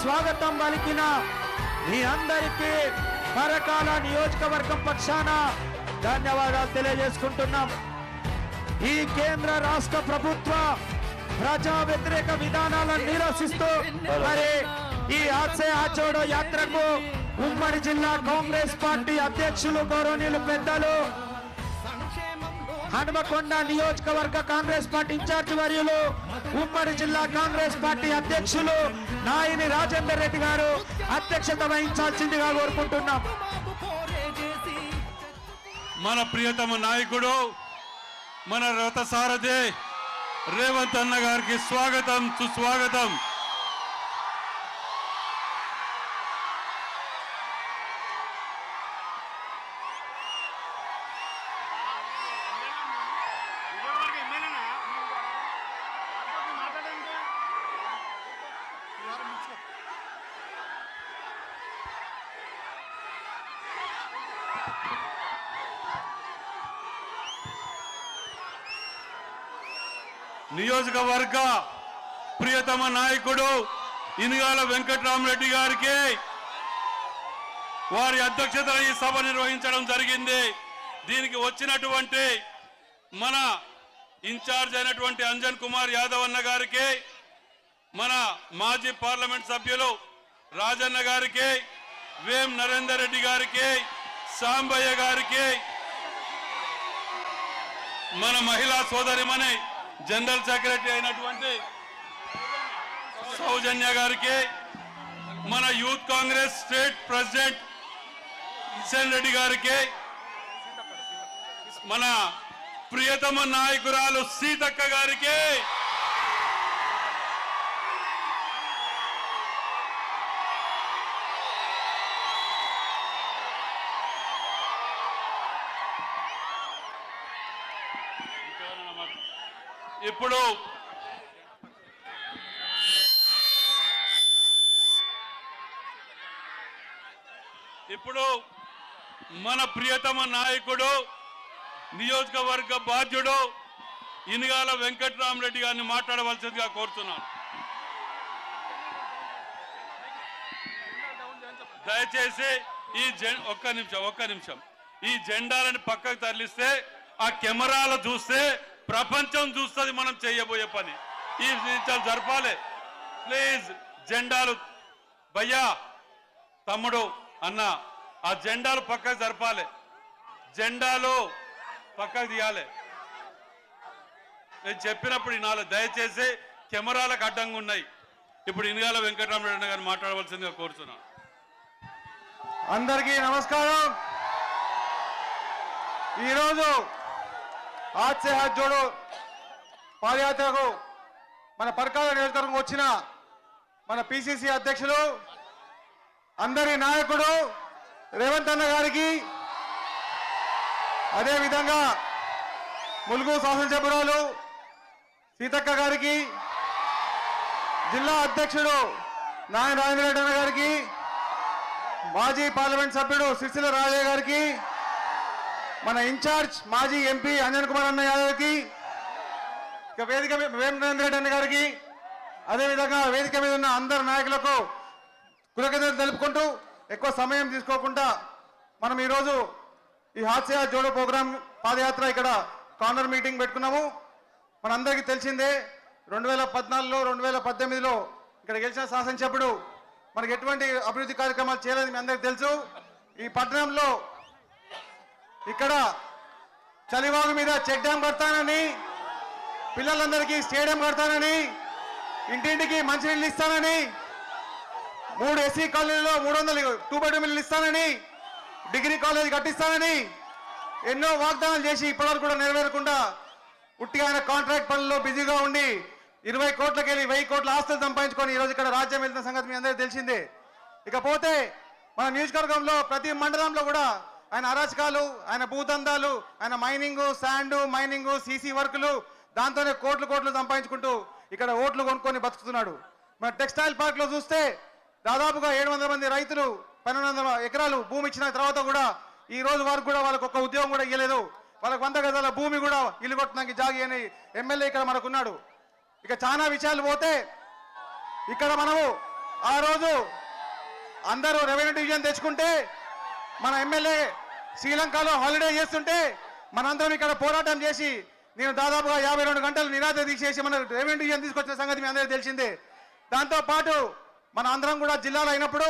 స్వాగతం పలికిన మీ అందరికీ పరకాల నియోజకవర్గం పక్షాన ధన్యవాదాలు తెలియజేసుకుంటున్నాం. ఈ కేంద్ర రాష్ట్ర ప్రభుత్వ ప్రజా వ్యతిరేక విధానాలను నిరసిస్తూ మరి ఈ ఆచే ఆచోడో యాత్రకు ఉమ్మడి జిల్లా కాంగ్రెస్ పార్టీ అధ్యక్షులు గౌరవనీయులు పెద్దలు హనుమకొండ నియోజకవర్గ కాంగ్రెస్ పార్టీ ఇన్ఛార్జ్ వర్యులు ఉమ్మడి జిల్లా కాంగ్రెస్ పార్టీ అధ్యక్షులు నాయని రాజేందర్ రెడ్డి గారు అధ్యక్షత వహించాల్సిందిగా కోరుకుంటున్నాం. మన ప్రియతమ నాయకుడు మన రథసారథి రేవంత్ అన్న గారికి స్వాగతం సుస్వాగతం. నియోజకవర్గ ప్రియతమ నాయకుడు ఇనుగాల వెంకట్రామరెడ్డి గారికి వారి అధ్యక్షతన ఈ సభ నిర్వహించడం జరిగింది. దీనికి వచ్చినటువంటి మన ఇన్ఛార్జ్ అయినటువంటి అంజన్ కుమార్ యాదవ్ అన్న గారికి, మన మాజీ పార్లమెంట్ సభ్యులు రాజన్న గారికి, వేం నరేందర్ రెడ్డి గారికి, సాంబయ్య గారికి, మన మహిళా సోదరిమణి జనరల్ సెక్రటరీ అయినటువంటి సౌజన్య గారికి, మన youth Congress state president Kishan Reddy గారికి, మన ప్రియతమ నాయకురాలు సీతక్క గారికి, ఇప్పుడు మన ప్రియతమ నాయకుడు నియోజకవర్గ బాధ్యుడు ఇనుగాల వెంకట్రామరెడ్డి గారిని మాట్లాడవలసిందిగా కోరుతున్నాను. దయచేసి ఒక్క నిమిషం ఈ జెండాలను పక్కకు తరలిస్తే ఆ కెమెరాలు చూస్తే ప్రపంచం చూస్తుంది మనం చేయబోయే పని. ఈ జరపాలి ప్లీజ్. జెండాలు భయ్యా తమ్ముడు అన్న ఆ జెండాలు పక్కకు జరపాలి, జెండాలు పక్కకు తీయాలి. నేను చెప్పినప్పుడు వినాలి. దయచేసి కెమెరాలకు అడ్డంగా ఉన్నాయి. ఇప్పుడు ఇనుగాల వెంకటరామరెడ్డి గారిని మాట్లాడవలసిందిగా కోరుతున్నాను. అందరికీ నమస్కారం. ఈరోజు హాత్ సే హాత్ జోడో పాదయాత్రకు మన పరకాల నియోజకవర్గం వచ్చిన మన పిసిసి అధ్యక్షులు అందరి నాయకుడు రేవంత్ అన్న గారికి, అదేవిధంగా ములుగు శాసనసభ్యురాలు సీతక్క గారికి, జిల్లా అధ్యక్షుడు నాయన రాజేంద్ర రెడ్డి అన్న గారికి, మాజీ పార్లమెంట్ సభ్యుడు సిరిసిల్ల రాజయ్య గారికి, మన ఇన్ఛార్జ్ మాజీ ఎంపీ అంజన్ కుమార్ అన్న యాదవ్కి, ఇక వేదిక వేం నరేంద్ర రెడ్డి అన్న గారికి, అదేవిధంగా వేదిక మీద ఉన్న అందరు నాయకులకు కృతజ్ఞతలు తెలుపుకుంటూ ఎక్కువ సమయం తీసుకోకుండా మనం ఈరోజు ఈ హాత్ సే హాత్ జోడో ప్రోగ్రాం పాదయాత్ర ఇక్కడ కార్నర్ మీటింగ్ పెట్టుకున్నాము. మనందరికీ తెలిసిందే 2014లో 2018లో ఇక్కడ గెలిచిన శాసనసభ్యుడు మనకి ఎటువంటి అభివృద్ధి కార్యక్రమాలు చేయలేదని మీ అందరికీ తెలుసు. ఈ పట్టణంలో ఇక్కడ చలివాగు మీద చెక్ డ్యాం కడతానని, పిల్లలందరికీ స్టేడియం కడతానని, ఇంటింటికి మంచినీళ్ళు ఇస్తానని, 3 ఎస్సీ కాలనీలో 300 2 బెడ్రూమ్ ఇల్లు ఇస్తానని, డిగ్రీ కాలేజ్ కట్టిస్తానని ఎన్నో వాగ్దానాలు చేసి ఇప్పటివరకు కూడా నెరవేరకుండా ఉట్టిగా ఆయన కాంట్రాక్ట్ పనుల్లో బిజీగా ఉండి 20 కోట్లకి వెళ్ళి 1000 కోట్ల ఆస్తులు సంపాదించుకొని ఈరోజు ఇక్కడ రాజ్యం వెళ్తున్న సంగతి మీ అందరికీ తెలిసిందే. ఇకపోతే మన నియోజకవర్గంలో ప్రతి మండలంలో కూడా ఆయన అరాచకాలు, ఆయన భూదందాలు, ఆయన మైనింగ్, శాండ్ మైనింగ్, సీసీ వర్కులు, దాంతోనే కోట్లు సంపాదించుకుంటూ ఇక్కడ ఓట్లు కొనుక్కొని బతుకుతున్నాడు. మన టెక్స్టైల్ పార్క్ లో చూస్తే దాదాపుగా 700 మంది రైతులు 1200 ఎకరాలు భూమి ఇచ్చిన తర్వాత కూడా ఈ రోజు వరకు కూడా వాళ్ళకు ఒక్క ఉద్యోగం కూడా ఇవ్వలేదు. వాళ్ళకు 100 గజాల భూమి కూడా ఇల్లు కొట్టడానికి జాగి అని ఎమ్మెల్యే ఇక్కడ మనకున్నాడు. ఇక చాలా విషయాలు పోతే ఇక్కడ మనము ఆ రోజు అందరూ రెవెన్యూ డివిజన్ తెచ్చుకుంటే మన ఎమ్మెల్యే శ్రీలంకలో హాలిడే చేస్తుంటే మనందరం ఇక్కడ పోరాటం చేసి నేను దాదాపుగా 52 గంటలు నిరాధ దీక్ష మన రెవెన్యూ డివిజన్ తీసుకొచ్చిన సంగతి మీ అందరికీ తెలిసిందే. దాంతోపాటు మన అందరం కూడా జిల్లాలో అయినప్పుడు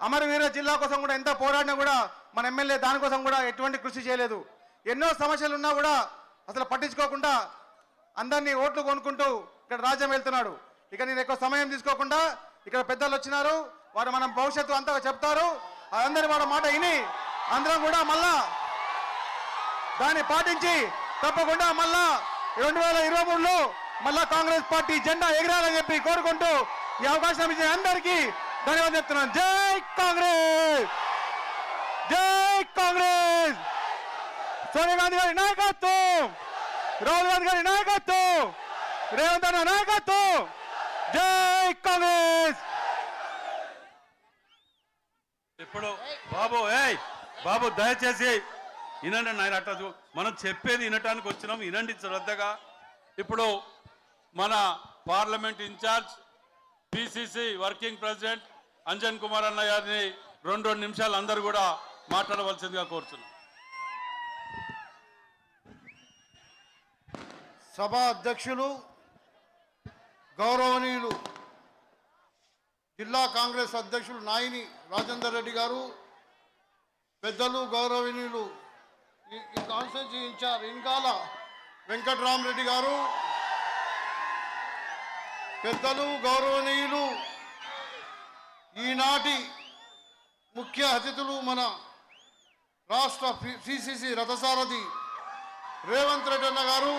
అమరవీర జిల్లా కోసం కూడా ఎంత పోరాడినా కూడా మన ఎమ్మెల్యే దానికోసం కూడా ఎటువంటి కృషి చేయలేదు. ఎన్నో సమస్యలు ఉన్నా కూడా అసలు పట్టించుకోకుండా అందరినీ ఓట్లు కొనుక్కుంటూ ఇక్కడ రాజ్యం వెళ్తున్నాడు. ఇక నేను ఎక్కువ సమయం తీసుకోకుండా ఇక్కడ పెద్దలు వచ్చినారు, వారు మనం భవిష్యత్తు అంతా చెప్తారు. అందరి వాళ్ళ మాట విని అందరం కూడా మళ్ళా దాన్ని పాటించి తప్పకుండా మళ్ళా 2023లో మళ్ళా కాంగ్రెస్ పార్టీ జెండా ఎగరాలని చెప్పి కోరుకుంటూ ఈ అవకాశం ఇచ్చిన అందరికీ ధన్యవాదాలు చెప్తున్నాను. జై కాంగ్రెస్, జై కాంగ్రెస్. సోనియా గాంధీ గారి నాయకత్వం, రాహుల్ గాంధీ గారి నాయకత్వం, రేవంత్ అన్న నాయకత్వం. జై కాంగ్రెస్. ఇప్పుడు బాబు దయచేసి వినండి నాయన. అట్లా మనం చెప్పేది వినటానికి వచ్చినాం, వినండి శ్రద్ధగా. ఇప్పుడు మన parliament in charge PCC working president Anjan Kumar అన్న గారిని 2 నిమిషాలు అందరూ కూడా మాట్లాడవలసిందిగా కోరుతున్నాం. సభా అధ్యక్షులు గౌరవనీయులు జిల్లా కాంగ్రెస్ అధ్యక్షులు నాయిని రాజేందర్ రెడ్డి గారు, పెద్దలు గౌరవనీయులు ఈ కాన్స్టిట్యూన్సీ ఇన్ఛార్జ్ ఇంగాల వెంకట్రామరెడ్డి గారు, పెద్దలు గౌరవనీయులు ఈనాటి ముఖ్య అతిథులు మన రాష్ట్ర పిసిసి రథసారథి రేవంత్ రెడ్డి అన్న గారు,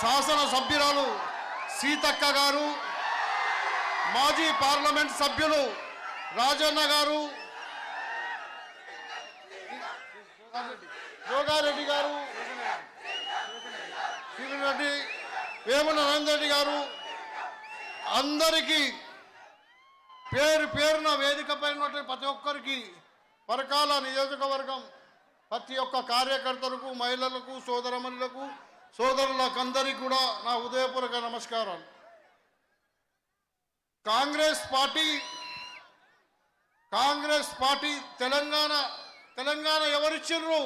శాసనసభ్యురాలు సీతక్క గారు, మాజీ పార్లమెంట్ సభ్యులు రాజన్న గారు, జోగారెడ్డి గారు, రెడ్డి, వేముల నరేందర్ రెడ్డి గారు, అందరికీ పేరు పేరున వేదిక పైన ప్రతి ఒక్కరికి పరకాల నియోజకవర్గం ప్రతి ఒక్క కార్యకర్తలకు, మహిళలకు, సోదరమణులకు, సోదరులకు అందరికీ కూడా నా హృదయపూర్వక నమస్కారాలు. కాంగ్రెస్ పార్టీ తెలంగాణ ఎవరిచ్చిర్రు?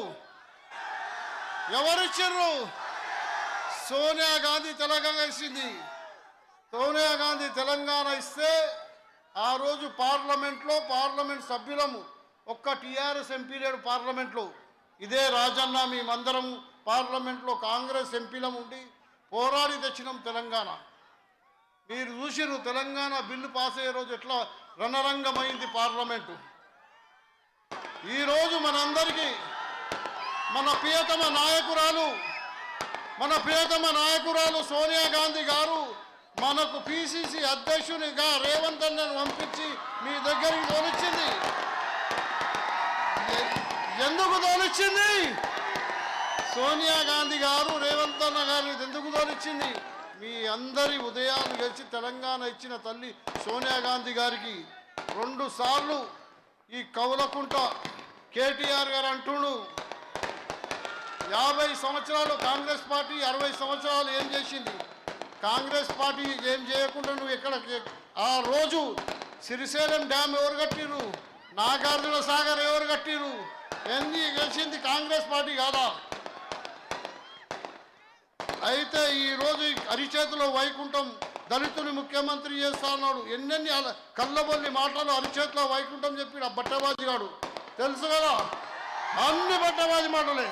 సోనియా గాంధీ తెలంగాణ ఇచ్చింది. సోనియా గాంధీ తెలంగాణ ఇస్తే ఆ రోజు పార్లమెంట్ సభ్యులము ఒక్క టీఆర్ఎస్ ఎంపీ లేడు పార్లమెంట్లో. ఇదే రాజన్న మేమందరం పార్లమెంట్లో కాంగ్రెస్ ఎంపీలం ఉండి పోరాడి తెచ్చినాం తెలంగాణ. మీరు చూసిర్రు తెలంగాణ బిల్లు పాస్ అయ్యే రోజు ఎట్లా రణరంగమైంది పార్లమెంటు. ఈరోజు మనందరికీ మన ప్రియతమ నాయకురాలు సోనియా గాంధీ గారు మనకు పిసిసి అధ్యక్షునిగా రేవంత్ అన్నను పంపించి మీ దగ్గరికి తోలిచ్చింది. ఎందుకు తోలిచ్చింది? సోనియా గాంధీ గారు రేవంత్ అన్న గారిని ఎందుకు తోలిచ్చింది? మీ అందరి ఉదయాలు గెలిచి తెలంగాణ ఇచ్చిన తల్లి సోనియా గాంధీ గారికి 2 సార్లు ఈ కౌలకుంట కేటీఆర్ గారు అంటుడు 50 సంవత్సరాలు కాంగ్రెస్ పార్టీ 60 సంవత్సరాలు ఏం చేసింది? కాంగ్రెస్ పార్టీ ఏం చేయకుండా నువ్వు ఎక్కడ? ఆ రోజు శ్రీశైలం డ్యామ్ ఎవరు కట్టిరు? నాగార్జున సాగర్ ఎవరు కట్టిరు? ఎన్ని గెలిచింది కాంగ్రెస్ పార్టీ కాదా? అయితే ఈరోజు అరిచేతిలో వైకుంఠం దళితుని ముఖ్యమంత్రి చేస్తా అన్నాడు. ఎన్నెన్ని కళ్ళబొల్లి మాటలు అరిచేతిలో వైకుంఠం చెప్పి ఆ బట్టబాజిగాడు తెలుసు కదా, అన్ని బట్టబాజి మాటలే.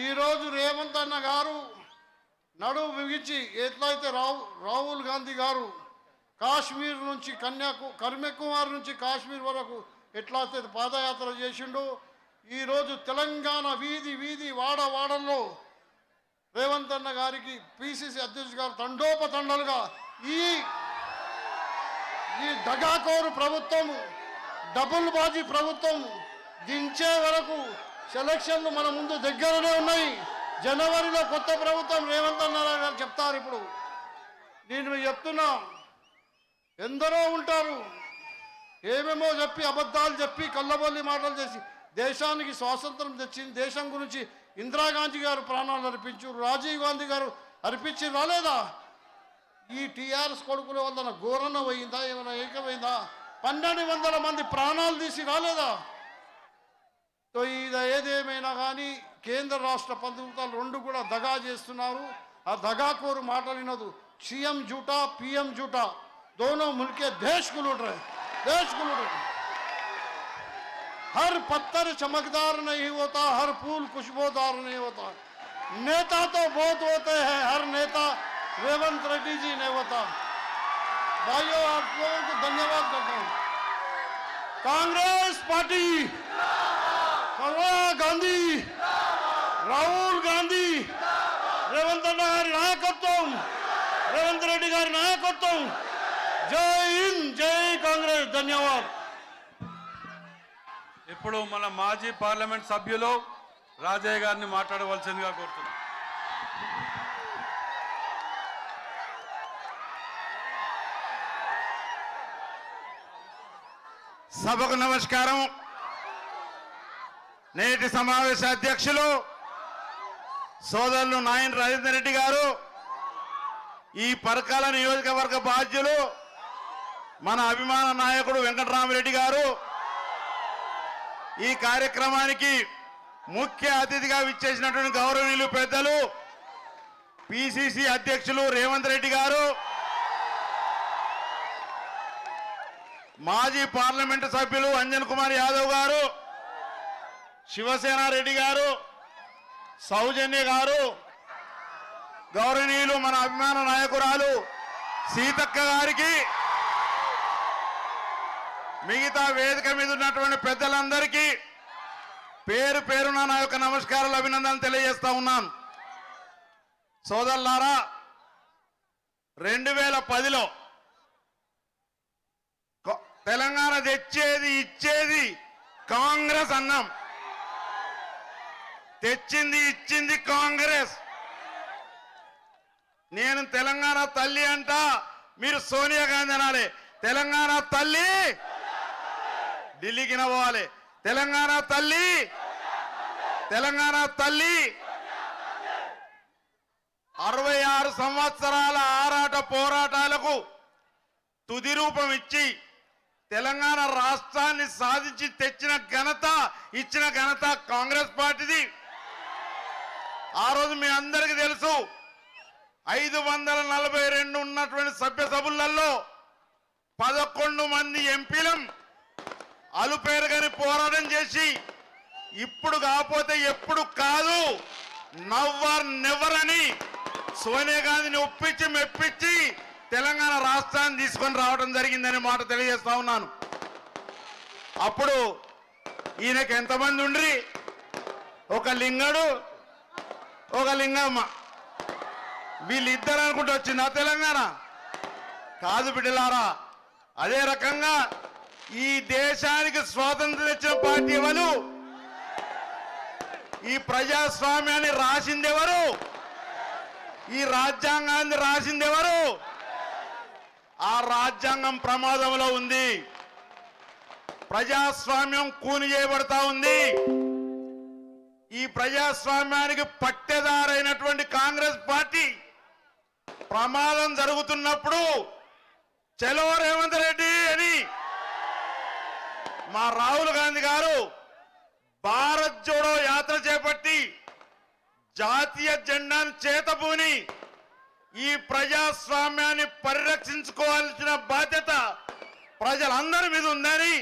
ఈరోజు రేవంత్ అన్న గారు నడువు బిగించి ఎట్లయితే రాహుల్ గాంధీ గారు కాశ్మీర్ నుంచి కన్యాకుమారి నుంచి కాశ్మీర్ వరకు ఎట్లయితే పాదయాత్ర చేసిండో, ఈరోజు తెలంగాణ వీధి వాడల్లో రేవంత్ అన్న గారికి పిసిసి అధ్యక్షుడు గారు తండోపతండాలుగా ఈ దగాకోరు ప్రభుత్వం, డబుల్ బాజీ ప్రభుత్వం దించే వరకు సెలక్షన్లు మన ముందు దగ్గరనే ఉన్నాయి. జనవరిలో కొత్త ప్రభుత్వం రేవంత్ అన్న గారు చెప్తారు. ఇప్పుడు నేను చెప్తున్నా, ఎందరో ఉంటారు ఏమేమో చెప్పి అబద్ధాలు చెప్పి కళ్ళబొల్లి మాటలు చేసి దేశానికి స్వాతంత్రం తెచ్చింది. దేశం గురించి ఇందిరాగాంధీ గారు ప్రాణాలు అర్పించారు, రాజీవ్ గాంధీ గారు అర్పించి రాలేదా? ఈ టీఆర్ఎస్ కొడుకుల వల్ల ఘోరణ పోయిందా, ఏమైనా ఏకమైందా? 1200 మంది ప్రాణాలు తీసి రాలేదా? సో ఇది ఏదేమైనా కానీ కేంద్ర రాష్ట్ర ప్రభుత్వాలు రెండు కూడా దగా చేస్తున్నారు. ఆ దగాకోరు మాటలు వినదు. सीएम झूठा पीएम झूठा, दोनों मुल्क के देश को लूट रहे, देश को लूट रहे। हर पत्थर चमकदार नहीं होता, हर फूल खुशबूदार नहीं होता। नेता तो बहुत होते हैं, हर नेता रेवंत रेड्डी जी नहीं होता। भाइयों, आप लोगों को धन्यवाद करता हूँ। कांग्रेस पार्टी, सोनिया गांधी, राहुल गांधी, रेवंत गारी नायकत्వం, रेवंत रेड्डी गारी नायकत्వం। जय हिंद, जय कांग्रेस। धन्यवाद। ఇప్పుడు మన మాజీ పార్లమెంట్ సభ్యులు రాజయ్య గారిని మాట్లాడవలసిందిగా కోరుతున్నాం. సభకు నమస్కారం. నేటి సమావేశ అధ్యక్షులు సోదరులు నాయన రాజేందర్ రెడ్డి గారు, ఈ పరకాల నియోజకవర్గ బాధ్యులు మన అభిమాన నాయకుడు వెంకటరామరెడ్డి గారు, ఈ కార్యక్రమానికి ముఖ్య అతిథిగా విచ్చేసినటువంటి గౌరవనీయులు పెద్దలు పిసిసి అధ్యక్షులు రేవంత్ రెడ్డి గారు, మాజీ పార్లమెంటు సభ్యులు అంజన్ కుమార్ యాదవ్ గారు, శివసేన రెడ్డి గారు, సౌజన్య గారు, గౌరవనీయులు మన అభిమాన నాయకురాలు సీతక్క గారికి, మిగతా వేదిక మీద ఉన్నటువంటి పెద్దలందరికీ పేరు పేరున నా యొక్క నమస్కారాలు, అభినందనలు తెలియజేస్తా ఉన్నాను. సోదరులారా, 2010లో తెలంగాణ తెచ్చేది ఇచ్చేది కాంగ్రెస్ అన్నాం, తెచ్చింది ఇచ్చింది కాంగ్రెస్. నేను తెలంగాణ తల్లి అంట, మీరు సోనియా గాంధీ అనాలి. తెలంగాణ తల్లి ఢిల్లీకి నవ్వాలి. తెలంగాణ తల్లి, తెలంగాణ తల్లి 66 సంవత్సరాల ఆరాట పోరాటాలకు తుది రూపం ఇచ్చి తెలంగాణ రాష్ట్రాన్ని సాధించి తెచ్చిన ఘనత, ఇచ్చిన ఘనత కాంగ్రెస్ పార్టీది. ఆ రోజు మీ అందరికీ తెలుసు, 542 ఉన్నటువంటి సభ్యులలో 11 మంది ఎంపీలం అలుపేరుగాని పోరాటం చేసి, ఇప్పుడు కాకపోతే ఎప్పుడు కాదు, నవ్వర్ నెవర్ అని సోనియా గాంధీని ఒప్పించి మెప్పించి తెలంగాణ రాష్ట్రాన్ని తీసుకొని రావడం జరిగిందనే మాట తెలియజేస్తా ఉన్నాను. అప్పుడు ఈయనకి ఎంతమంది ఉండ్రి? ఒక లింగడు, ఒక లింగమ్మ, వీళ్ళిద్దరు అనుకుంటూ వచ్చిందా తెలంగాణ? కాదు బిడ్డలారా. అదే రకంగా ఈ దేశానికి స్వాతంత్రం తెచ్చిన పార్టీ ఎవరు? ఈ ప్రజాస్వామ్యాన్ని రాసిందెవరు? ఈ రాజ్యాంగాన్ని రాసిందెవరు? ఆ రాజ్యాంగం ప్రమాదంలో ఉంది, ప్రజాస్వామ్యం కూని చేయబడతా ఉంది. ఈ ప్రజాస్వామ్యానికి పట్టెదారైనటువంటి కాంగ్రెస్ పార్టీ ప్రమాదం జరుగుతున్నప్పుడు చలో రేవంత్ రెడ్డి అని మా రాహుల్ గాంధీ గారు భారత్ జోడో యాత్ర చేపట్టి జాతీయ జెండాను చేతబూని ఈ ప్రజాస్వామ్యాన్ని పరిరక్షించుకోవాల్సిన బాధ్యత ప్రజలందరి మీద ఉందని,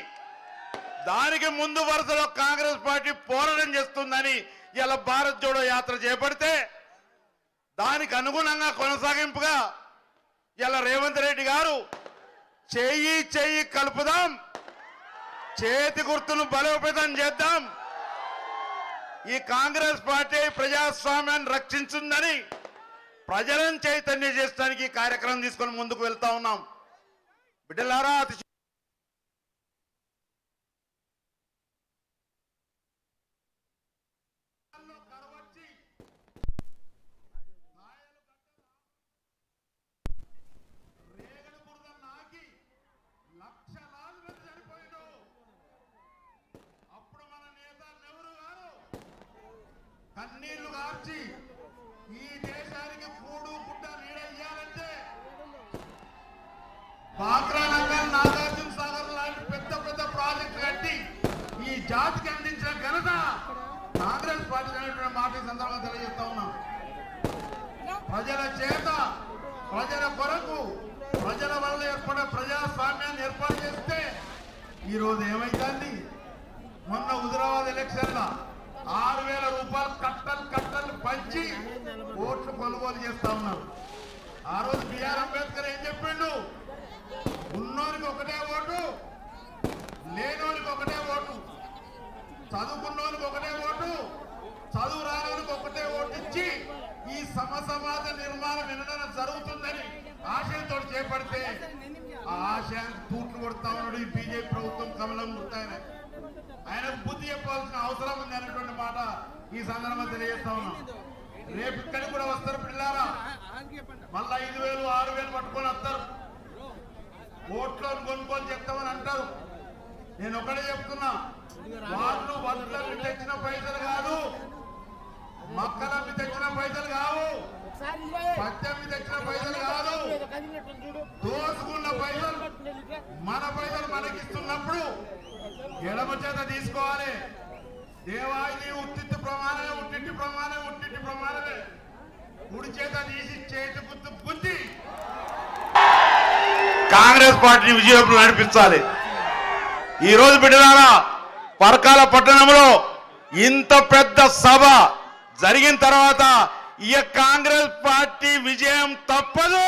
దానికి ముందు వరుసలో కాంగ్రెస్ పార్టీ పోరాటం చేస్తుందని ఇలా భారత్ జోడో యాత్ర చేపడితే, దానికి అనుగుణంగా కొనసాగింపుగా ఇలా రేవంత్ రెడ్డి గారు చెయ్యి చెయ్యి కలుపుదాం, చేతి గుర్తును బలోపేతం చేద్దాం, ఈ కాంగ్రెస్ పార్టీ ప్రజాస్వామ్యాన్ని రక్షించుందని ప్రజలను చైతన్యం చేయడానికి ఈ కార్యక్రమం తీసుకొని ముందుకు వెళ్తా ఉన్నాం. బిడ్డలారా, కన్నీళ్లు కార్చి ఈ దేశానికి కూడు గుడ్డ నీడ ఇయ్యాలంటే ప్రజల కొరకు ప్రజల వల్ల ఏర్పడే ప్రజాస్వామ్యాన్ని ఏర్పాటు చేస్తే ఈరోజు ఏమైందండి? మొన్న హుజరాబాద్ ఎలక్షన్ల 6,000 రూపాయలు కట్టలు పంచి ఓట్లు కొనుగోలు చేస్తా ఉన్నారు. ఆ రోజు బిఆర్ అంబేద్కర్ ఏం చెప్పిండు? ఉన్నోనికి ఒకటే ఓటు, లేనోనికి ఒకటే ఓటు, చదువుకున్నోనికి ఒకటే ఓటు, చదువు రానోనికి ఒకటే ఓటు ఇచ్చి ఈ సమాజ నిర్మాణం ఎన్నడైనా జరుగుతుందని ఆశయంతో చేపడితే ఆ ఆశయానికి తూట్లు కొడతా ఉన్నాడు ఈ బీజేపీ ప్రభుత్వం, కమలం గుర్తాయన. ఆయనకు బుద్ధి చెప్పాల్సిన అవసరం ఉంది అనేటువంటి మాట ఈ సందర్భంగా తెలియజేస్తా ఉన్నాం. రేపు ఇక్కడికి కూడా వస్తారు పిల్లారా, మళ్ళా 5,000 6,000 పట్టుకొని వస్తారు, ఓట్లను కొనుగోలు చెప్తామని అంటారు. నేను ఒకటే చెప్తున్నా, వాళ్ళు వడ్లకి తెచ్చిన పైసలు కాదు, మక్కలకి తెచ్చిన పైసలు కావు, పచ్చమి తెచ్చిన పైసలు కాదు, దోసుకున్న పైసలు మన పైసలు మనకిస్తున్నప్పుడు ఎడమ చేత తీసుకోవాలి. దేవాయి ఉత్తిట్టి ప్రమాణమే కుడి చేత తీసి చేతి గుర్తు గుద్ది కాంగ్రెస్ పార్టీని విజయవంతం నడిపించాలి. ఈ రోజు బిడ్డలారా, పరకాల పట్టణంలో ఇంత పెద్ద సభ జరిగిన తర్వాత ఈ కాంగ్రెస్ పార్టీ విజయం తప్పదు.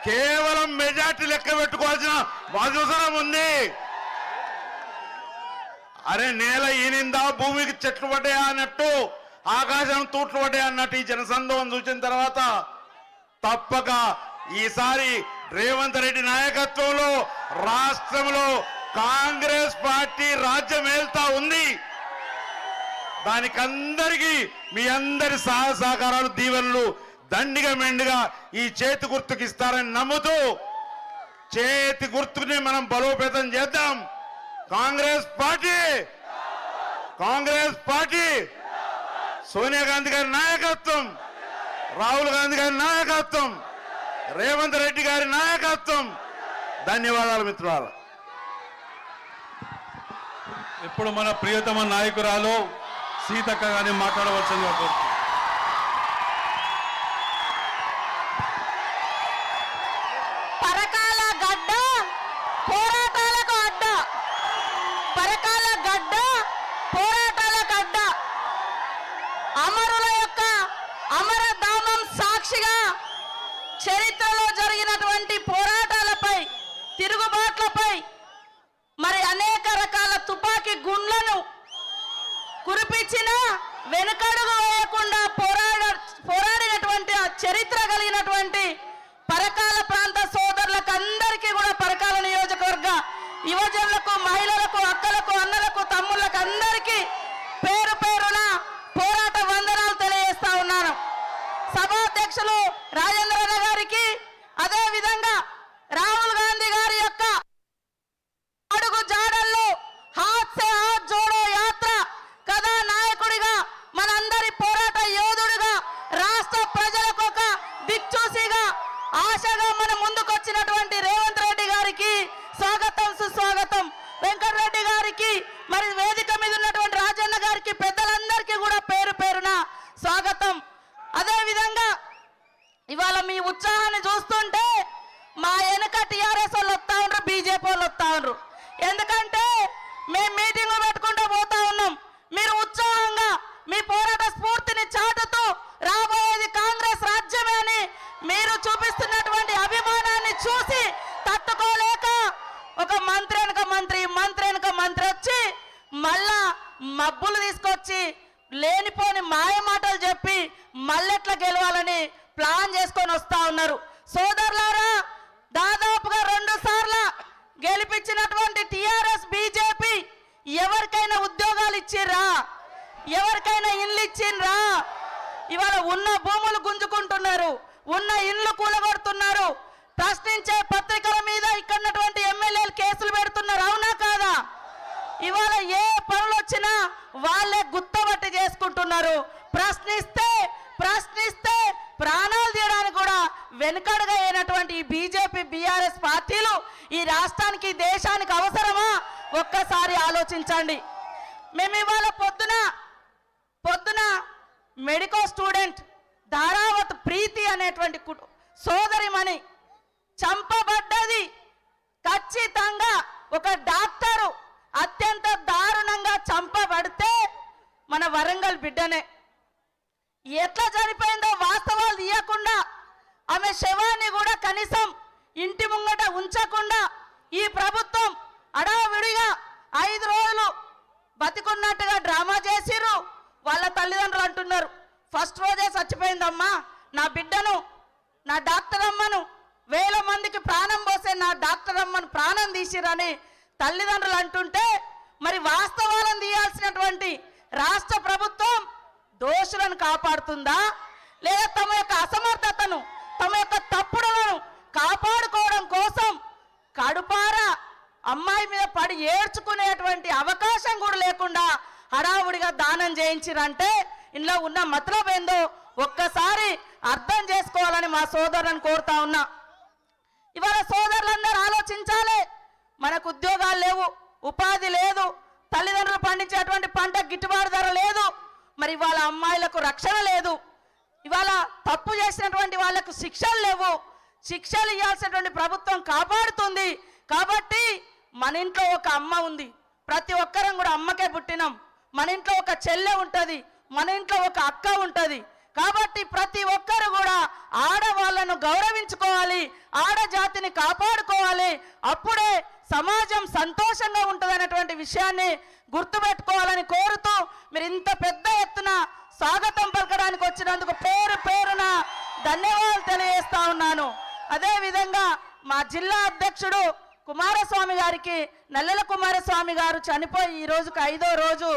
కేవలం మెజార్టీ లెక్క పెట్టుకోవాల్సిన అవసరం ఉంది. అరే నేల ఈనిందా, భూమికి చెట్లు పడ్డాయా అన్నట్టు, ఆకాశం తూట్లు పడ్డాయా అన్నట్టు ఈ జనసందోహం చూసిన తర్వాత తప్పక ఈసారి రేవంత్ రెడ్డి నాయకత్వంలో రాష్ట్రంలో కాంగ్రెస్ పార్టీ రాజ్యం ఏల్తా ఉంది. దానికందరికీ మీ అందరి సహకారాలు, దీవెనలు దండిగా మెండుగా ఈ చేతి గుర్తుకి ఇస్తారని నమ్ముతూ చేతి గుర్తుని మనం బలోపేతం చేద్దాం. కాంగ్రెస్ పార్టీ సోనియా గాంధీ గారి నాయకత్వం, రాహుల్ గాంధీ గారి నాయకత్వం, రేవంత్ రెడ్డి గారి నాయకత్వం. ధన్యవాదాలు మిత్రులారా. ఇప్పుడు మన ప్రియతమ నాయకురాలు సీతక్క గారిని మాట్లాడవలసిందిగా కోరుతున్నాను. పరకాల గడ్డ పోరాటాలకు అడ్డ, పరకాల గడ్డ పోరాటాలకు అడ్డ, అమరుల యొక్క అమరధామం సాక్షిగా చరిత్రలో జరిగినటువంటి పోరాటాలపై, తిరుగుబాట్లపై మరి అనేక రకాల తుపాకీ గుండ్లను కురిపించిన వెనుకడుగు వేయకుండా పోరాడినటువంటి ఆ చరిత్ర కలిగినటువంటి పరకాల ప్రాంత సోదరులకు అందరికీ కూడా పరకాల నియోజకవర్గ యువజనులకు, మహిళలకు, అక్కలకు, అన్నలకు, తమ్ముళ్లకు అందరికీ పేరు పేరున పోరాట వందనాలు తెలియజేస్తా ఉన్నాను. సభాధ్యక్షులు రాజేంద్ర గారికి, అదే విధంగా రాహుల్ గాంధీ గారి యొక్క అడుగు జాడల్లో హాత్ సే హాత్ జోడో యాత్ర కదా నాయకుడిగా, మనందరి పోరాట యోధుడిగా, రాష్ట్ర ప్రజలకు ఒక దిక్చూసిగా, ఆశగా మన ముందుకొచ్చినటువంటి రేవంత్ రెడ్డి గారికి స్వాగతం, సుస్వాగతం. వెంకటరెడ్డి గారికి, మరి వేదిక మీద ఉన్నటువంటి రాజన్న గారికి, పెద్దలందరికీ కూడా పేరు పేరున స్వాగతం. అదే విధంగా ఇవాళ మీ ఉత్సాహాన్ని చూస్తుంటే మా వెనక టీఆర్ఎస్ వాళ్ళు వస్తా ఉన్నారు, బీజేపీ వాళ్ళు వస్తా ఉన్నారు. ఎందుకంటే మేము మీటింగ్లు పెట్టుకుంటూ పోతా ఉన్నాం. మీరు ఉత్సాహంగా మీ పోరాట స్ఫూర్తిని చాటుతూ రాబోయేది కాంగ్రెస్ రాజ్యమే అని మీరు చూపిస్తున్నటువంటి అభిమానాన్ని చూసి తట్టుకోలేక ఒక మంత్రి వెనక మంత్రి వచ్చి మళ్ళా మబ్బులు తీసుకొచ్చి లేనిపోని మాయ మాటలు చెప్పి మళ్ళెట్లా గెలవాలని ప్లాన్ చేసుకొని వస్తా ఉన్నారు. సోదరులారా, దాదాపుగా 2 సార్లు గెలిపించినటువంటి టిఆర్ఎస్ బీజేపీ ఎవరికైనా ఉద్యోగాలు ఇచ్చిర్రా? ఎవరికైనా ఇండ్లు ఇచ్చిండ్రా? ఇవాళ ఉన్న భూములు గుంజుకుంటున్నారు, ఉన్న ఇండ్లు కూలగొడుతున్నారు, ప్రశ్నించే పత్రికల మీద ఇక్కడున్నటువంటి ఎమ్మెల్యేలు కేసులు పెడుతున్నారు. అవునా కాదా? ఇవాళ ఏ పనులు వచ్చినా వాళ్ళే గుత్తబట్టి చేసుకుంటున్నారు. ప్రశ్నిస్తే ప్రాణాలు తీయడానికి కూడా వెనుకడుగా అయినటువంటి ఈ బీజేపీ బీఆర్ఎస్ పార్టీలు ఈ రాష్ట్రానికి, దేశానికి అవసరమా? ఒక్కసారి ఆలోచించండి. మేము ఇవాళ పొద్దున మెడికల్ స్టూడెంట్ ధారావత్ ప్రీతి అనేటువంటి సోదరిమణి చంపబడ్డది. ఖచ్చితంగా ఒక డాక్టరు అత్యంత దారుణంగా చంపబడితే మన వరంగల్ బిడ్డనే. ఎట్లా చనిపోయిందో వాస్తవాలు తీయకుండా ఆమె శవాన్ని కూడా కనీసం ఇంటి ముంగట ఉంచకుండా ఈ ప్రభుత్వం అడావిడిగా 5 రోజులు బతికున్నట్టుగా డ్రామా చేసిర్రు. వాళ్ళ తల్లిదండ్రులు అంటున్నారు, ఫస్ట్ రోజే చచ్చిపోయిందమ్మా నా బిడ్డను, నా డాక్టర్ అమ్మను, వేల మందికి ప్రాణం పోసే నా డాక్టర్ అమ్మను ప్రాణం తీసిరని తల్లిదండ్రులు అంటుంటే, మరి వాస్తవాలను తీయాల్సినటువంటి రాష్ట్ర ప్రభుత్వం దోషులను కాపాడుతుందా, లేదా తమ యొక్క అసమర్థతను, తమ యొక్క తప్పుడులను కాపాడుకోవడం కోసం కడుపారా అమ్మాయి మీద పడి ఏడ్చుకునేటువంటి అవకాశం కూడా లేకుండా హడావుడిగా దానం చేయించిరంటే ఇందులో ఉన్న మతలబ్ ఏందో ఒక్కసారి అర్థం చేసుకోవాలని మా సోదరులను కోరుతా ఉన్నా. ఇవాళ సోదరులందరూ ఆలోచించాలి. మనకు ఉద్యోగాలు లేవు, ఉపాధి లేదు, తల్లిదండ్రులు పండించేటువంటి పంట గిట్టుబాటు ధర లేదు, మరి ఇవాళ అమ్మాయిలకు రక్షణ లేదు, ఇవాళ తప్పు చేసినటువంటి వాళ్ళకు శిక్షలు లేవు. శిక్షలు ఇవ్వాల్సినటువంటి ప్రభుత్వం కాపాడుతుంది. కాబట్టి మన ఇంట్లో ఒక అమ్మ ఉంది, ప్రతి ఒక్కరం కూడా అమ్మకే పుట్టినాం. మన ఇంట్లో ఒక చెల్లె ఉంటుంది, మన ఇంట్లో ఒక అక్క ఉంటుంది. కాబట్టి ప్రతి ఒక్కరు కూడా ఆడవాళ్లను గౌరవించుకోవాలి, ఆడజాతిని కాపాడుకోవాలి. అప్పుడే సమాజం సంతోషంగా ఉంటుంది అనేటువంటి విషయాన్ని గుర్తుపెట్టుకోవాలని కోరుతూ మీరు ఇంత పెద్ద ఎత్తున స్వాగతం పలకడానికి వచ్చినందుకు పేరు పేరున ధన్యవాదాలు తెలియజేస్తా ఉన్నాను. అదేవిధంగా మా జిల్లా అధ్యక్షుడు కుమారస్వామి గారికి, నల్లెల కుమారస్వామి గారు చనిపోయి ఈ రోజుకి 5వ రోజు,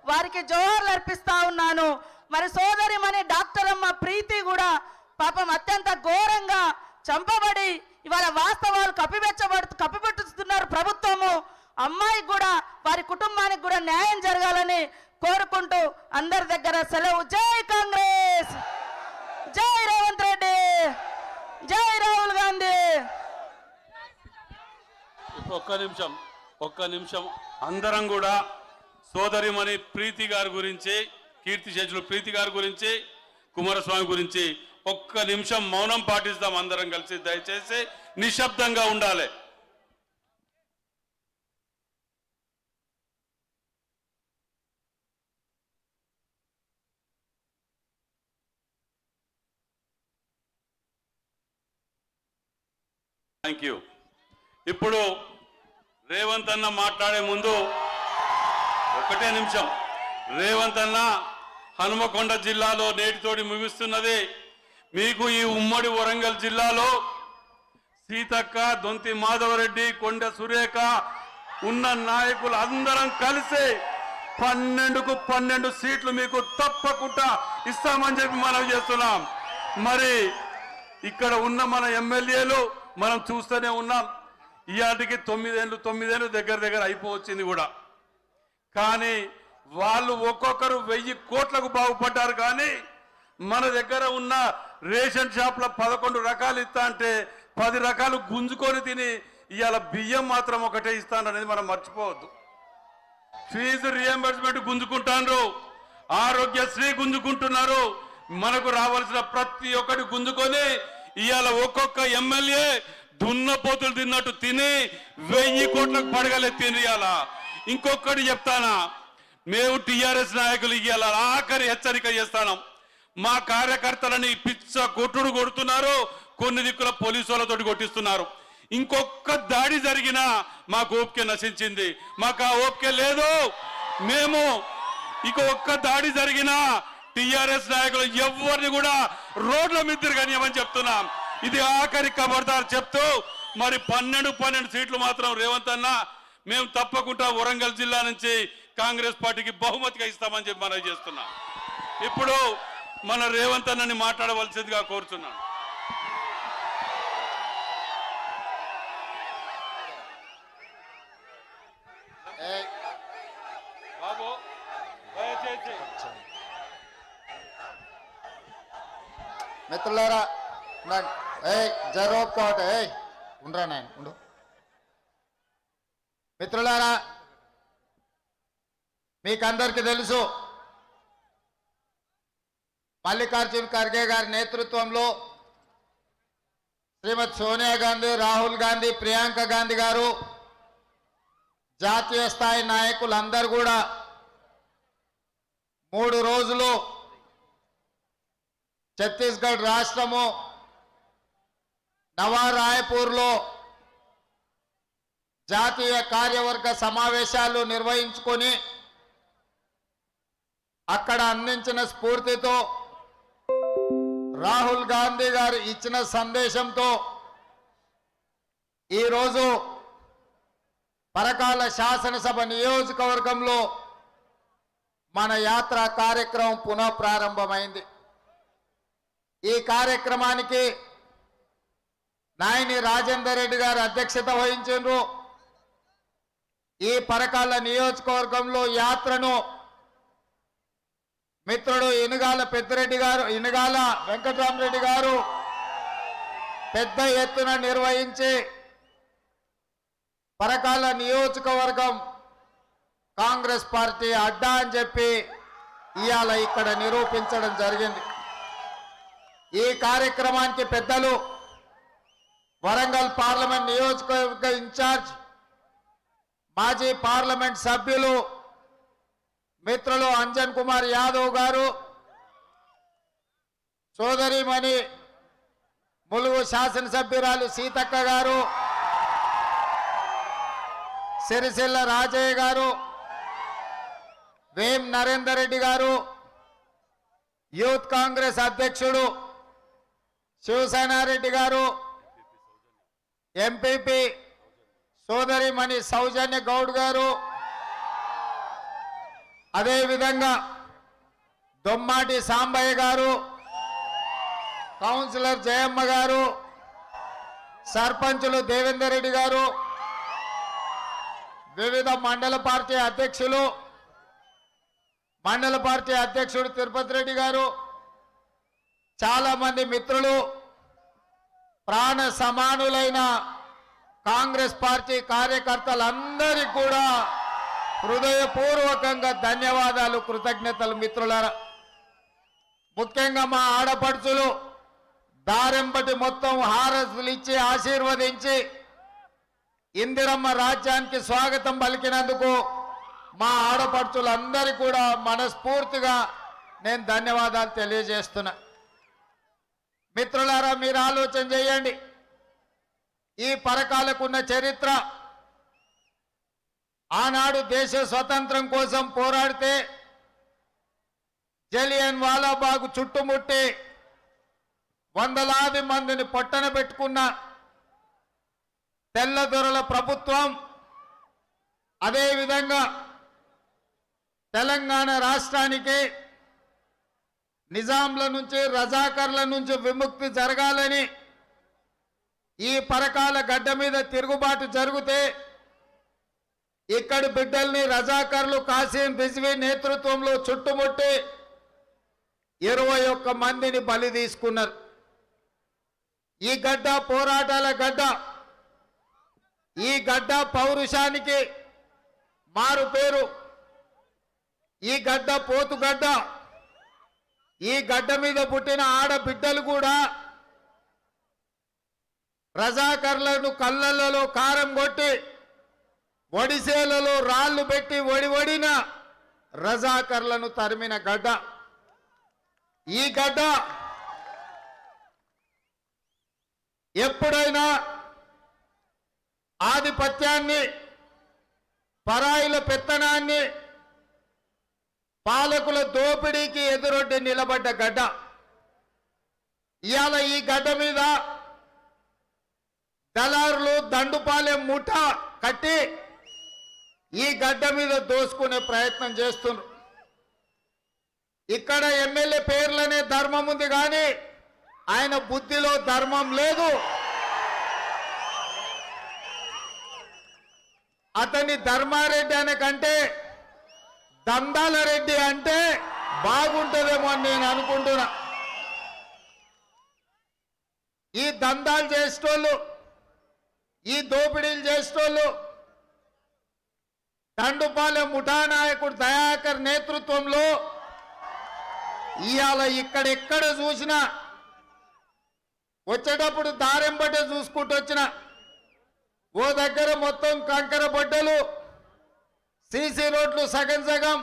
వారికి జోహార్లు అర్పిస్తా ఉన్నాను. మరి సోదరిమణి డాక్టర్ అమ్మ ప్రీతి కూడా పాపం అత్యంత ఘోరంగా చంపబడి ఇవాళ వాస్తవాలు కప్పిపెట్టుతున్నారు ప్రభుత్వము. అమ్మాయికి కూడా వారి కుటుంబానికి కూడా న్యాయం జరగాలని కోరుకుంటూ అందరి దగ్గర సెలవు. జై కాంగ్రెస్, జై రేవంత్ రెడ్డి, జై రాహుల్ గాంధీ. ఒక్క నిమిషం అందరం కూడా సోదరిమణి ప్రీతి గారి గురించి, కీర్తిశేషులు ప్రీతి గారి గురించి, కుమారస్వామి గురించి ఒక్క నిమిషం మౌనం పాటిస్తాం అందరం కలిసి. దయచేసి నిశ్శబ్దంగా ఉండాలి. Thank you. ఇప్పుడు రేవంత్ అన్న మాట్లాడే ముందు ఒకటే నిమిషం. రేవంత్ అన్న హనుమకొండ జిల్లాలో నేటితోటి ముగిస్తున్నది. మీకు ఈ ఉమ్మడి వరంగల్ జిల్లాలో సీతక్క, దొంతి మాధవరెడ్డి, కొండ సురేఖ ఉన్న నాయకులు అందరం కలిసి 12కు 12 సీట్లు మీకు తప్పకుండా ఇస్తామని చెప్పి మనం చేస్తున్నాం. మరి ఇక్కడ ఉన్న మన ఎమ్మెల్యేలు మనం చూస్తూనే ఉన్నాం. ఇయాటికి 9 ఏళ్ళు దగ్గర అయిపోవచ్చింది కూడా. కానీ వాళ్ళు ఒక్కొక్కరు 1000 కోట్లకు బాగుపడ్డారు. కానీ మన దగ్గర ఉన్న రేషన్ షాప్లో 11 రకాలు ఇస్తా అంటే 10 రకాలు గుంజుకొని తిని ఇవాళ బియ్యం మాత్రం ఒకటే ఇస్తాననేది మనం మర్చిపోవద్దు. ఫీజు రియంబర్స్మెంట్ గుంజుకుంటారు, ఆరోగ్యశ్రీ గుంజుకుంటున్నారు. మనకు రావాల్సిన ప్రతి ఒక్కటి గుంజుకొని ఇవాళ ఒక్కొక్క ఎమ్మెల్యే దున్నపోతులు తిన్నట్టు తిని 1000 కోట్లకు పడగలెత్తింది. ఇవాళ ఇంకొకటి చెప్తానా, మేము టీఆర్ఎస్ నాయకులు ఇవాళ ఆఖరి హెచ్చరిక చేస్తాం. మా కార్యకర్తలని పిచ్చ కొట్టుడు కొడుతున్నారు, కొన్ని దిక్కుల పోలీసులతోటి కొట్టిస్తున్నారు. ఇంకొక దాడి జరిగినా మాకు ఓపిక నశించింది. మాకు ఆ ఓపిక లేదు. మేము ఇంకొక దాడి జరిగినా టీఆర్ఎస్ నాయకులు ఎవరిని కూడా రోడ్ల మీద తిరగనియమని చెప్తున్నాం. ఇది ఆఖరి ఖబర్దార్ చెప్తూ మరి 12 సీట్లు మాత్రం రేవంత్ అన్న మేము తప్పకుండా వరంగల్ జిల్లా నుంచి కాంగ్రెస్ పార్టీకి బహుమతిగా ఇస్తామని చెప్పి మనం చేస్తున్నాం. ఇప్పుడు మన రేవంత్ అన్నని మాట్లాడవలసిందిగా కోరుతున్నాను. బాబు మిత్రులారా, జరోకోట ఉండరా నాయన ఉండు. మిత్రులారా, మీకందరికీ తెలుసు మల్లికార్జున్ ఖర్గే గారి నేతృత్వంలో శ్రీమతి సోనియా గాంధీ, రాహుల్ గాంధీ, ప్రియాంక గాంధీ గారు, జాతీయ స్థాయి నాయకులందరూ కూడా 3 రోజులు ఛత్తీస్గఢ్ రాష్ట్రము నవా రాయ్పూర్లో జాతీయ కార్యవర్గ సమావేశాలు నిర్వహించుకొని అక్కడ అందించిన స్ఫూర్తితో, రాహుల్ గాంధీ గారు ఇచ్చిన సందేశంతో ఈరోజు పరకాల శాసనసభ నియోజకవర్గంలో మన యాత్ర కార్యక్రమం పునః ప్రారంభమైంది. ఈ కార్యక్రమానికి నాయని రాజేందర్ రెడ్డి గారు అధ్యక్షత వహించారు. ఈ పరకాల నియోజకవర్గంలో యాత్రను మిత్రుడు ఇనుగాల పెద్దిరెడ్డి గారు, ఇనుగాల వెంకటరామరెడ్డి గారు పెద్ద ఎత్తున నిర్వహించి పరకాల నియోజకవర్గం కాంగ్రెస్ పార్టీ అడ్డా అని చెప్పి ఇవాళ ఇక్కడ నిరూపించడం జరిగింది. ఈ కార్యక్రమానికి పెద్దలు వరంగల్ పార్లమెంట్ నియోజకవర్గ ఇన్ఛార్జ్ మాజీ పార్లమెంట్ సభ్యులు మిత్రులు అంజన్ కుమార్ యాదవ్ గారు, సోదరిమణి ములుగు శాసనసభ్యురాలు సీతక్క గారు, సిరిసిల్ల రాజయ్య గారు, వేం నరేందర్ రెడ్డి గారు, యూత్ కాంగ్రెస్ అధ్యక్షుడు శివసేనారెడ్డి గారు, ఎంపీపీ సోదరిమణి సౌజన్య గౌడ్ గారు, అదేవిధంగా దొమ్మాటి సాంబయ్య గారు, కౌన్సిలర్ జయమ్మ గారు, సర్పంచులు దేవేందర్ రెడ్డి గారు, వివిధ మండల పార్టీ అధ్యక్షులు, మండల పార్టీ అధ్యక్షుడు తిరుపతి రెడ్డి గారు, చాలా మంది మిత్రులు, ప్రాణ సమానులైన కాంగ్రెస్ పార్టీ కార్యకర్తలందరికీ కూడా హృదయపూర్వకంగా ధన్యవాదాలు, కృతజ్ఞతలు. మిత్రులారా, ముఖ్యంగా మా ఆడపడుచులు దారెంబటి మొత్తం హారతులు ఇచ్చి ఆశీర్వదించి ఇందిరమ్మ రాజ్యానికి స్వాగతం పలికినందుకు మా ఆడపడుచులందరికీ కూడా మనస్ఫూర్తిగా నేను ధన్యవాదాలు తెలియజేస్తున్నా. మిత్రులారా, మీరు ఆలోచన చేయండి. ఈ పరకాలకున్న చరిత్ర, ఆనాడు దేశ స్వతంత్రం కోసం పోరాడితే జలియన్ వాలాబాగ్ చుట్టుముట్టి వందలాది మందిని పొట్టన పెట్టుకున్న తెల్లదొరల ప్రభుత్వం, అదేవిధంగా తెలంగాణ రాష్ట్రానికి నిజాంల నుంచి, రజాకర్ల నుంచి విముక్తి జరగాలని ఈ పరకాల గడ్డ మీద తిరుగుబాటు జరిగితే ఇక్కడి బిడ్డల్ని రజాకర్లు కాసిం రిజ్వీ నేతృత్వంలో చుట్టుముట్టి 21 మందిని బలి తీసుకున్నారు. ఈ గడ్డ పోరాటాల గడ్డ, ఈ గడ్డ పౌరుషానికి మారు పేరు, ఈ గడ్డ పోతుగడ్డ. ఈ గడ్డ మీద పుట్టిన ఆడబిడ్డలు కూడా రజాకర్లను కళ్ళలలో కారం కొట్టి, ఒడిసేలలో రాళ్లు పెట్టి ఒడిన రజాకర్లను తరిమిన గడ్డ. ఈ గడ్డ ఎప్పుడైనా ఆధిపత్యాన్ని, పరాయిల పెత్తనాన్ని, పాలకుల దోపిడీకి ఎదురొడ్డి నిలబడ్డ గడ్డ. ఇవాళ ఈ గడ్డ మీద దళారులు దండుపాలెం ముఠ కట్టి ఈ గడ్డ మీద దోసుకునే ప్రయత్నం చేస్తున్నారు. ఇక్కడ ఎమ్మెల్యే పేర్లనే ధర్మం ఉంది కానీ ఆయన బుద్ధిలో ధర్మం లేదు. అతని ధర్మారెడ్డి అనే కంటే దందాల రెడ్డి అంటే బాగుంటుందేమో అని నేను అనుకుంటున్నా. ఈ దందాలు చేసేటోళ్ళు, ఈ దోపిడీలు చేసేటోళ్ళు దండుపాలెం ముఠా నాయకుడు దయాకర్ నేతృత్వంలో ఇవాళ ఇక్కడెక్కడ చూసినా వచ్చేటప్పుడు దారెంబటే చూసుకుంటూ వచ్చిన ఓ దగ్గర మొత్తం కంకర బొడ్డలు, సీసీ రోడ్లు సగం సగం,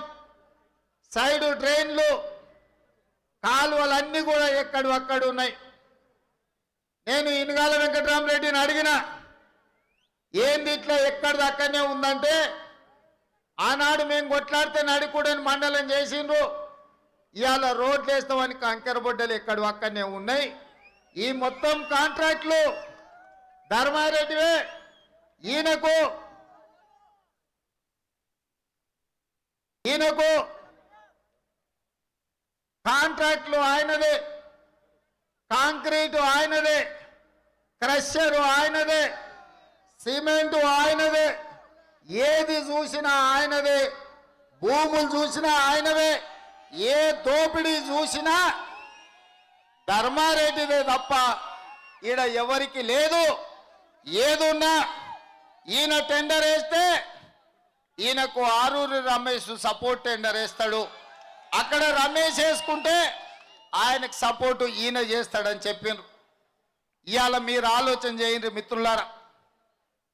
సైడ్ డ్రైన్లు, కాలువలన్నీ కూడా ఎక్కడక్కడ ఉన్నాయి. నేను ఇనుగాల వెంకటరామరెడ్డిని అడిగిన, ఏంది ఇట్లా ఎక్కడిది అక్కడనే ఉందంటే, ఆనాడు మేము కొట్లాడితే నడికూడని మండలం చేసిండ్రు, ఇవాళ రోడ్లు వేస్తామని కంకర బొడ్డలు ఎక్కడు అక్కడనే ఉన్నాయి. ఈ మొత్తం కాంట్రాక్ట్లు ధర్మారెడ్డివే. ఈయనకు కాంట్రాక్ట్లు ఆయనదే, కాంక్రీటు ఆయనదే, క్రషరు ఆయనదే, సిమెంటు ఆయనదే, ఏది చూసినా ఆయనదే, భూములు చూసినా ఆయనవే, ఏ దోపిడీ చూసినా ధర్మారెడ్డిదే తప్ప ఈడ ఎవరికి లేదు. ఏదున్నా ఈయన టెండర్ వేస్తే ఈయనకు ఆరూరి రమేష్ సపోర్ట్ టెండర్ వేస్తాడు, అక్కడ రమేష్ వేసుకుంటే ఆయనకు సపోర్టు ఈయన చేస్తాడని చెప్పిండ్రు. ఇవాళ మీరు ఆలోచన చేయండి మిత్రులారా,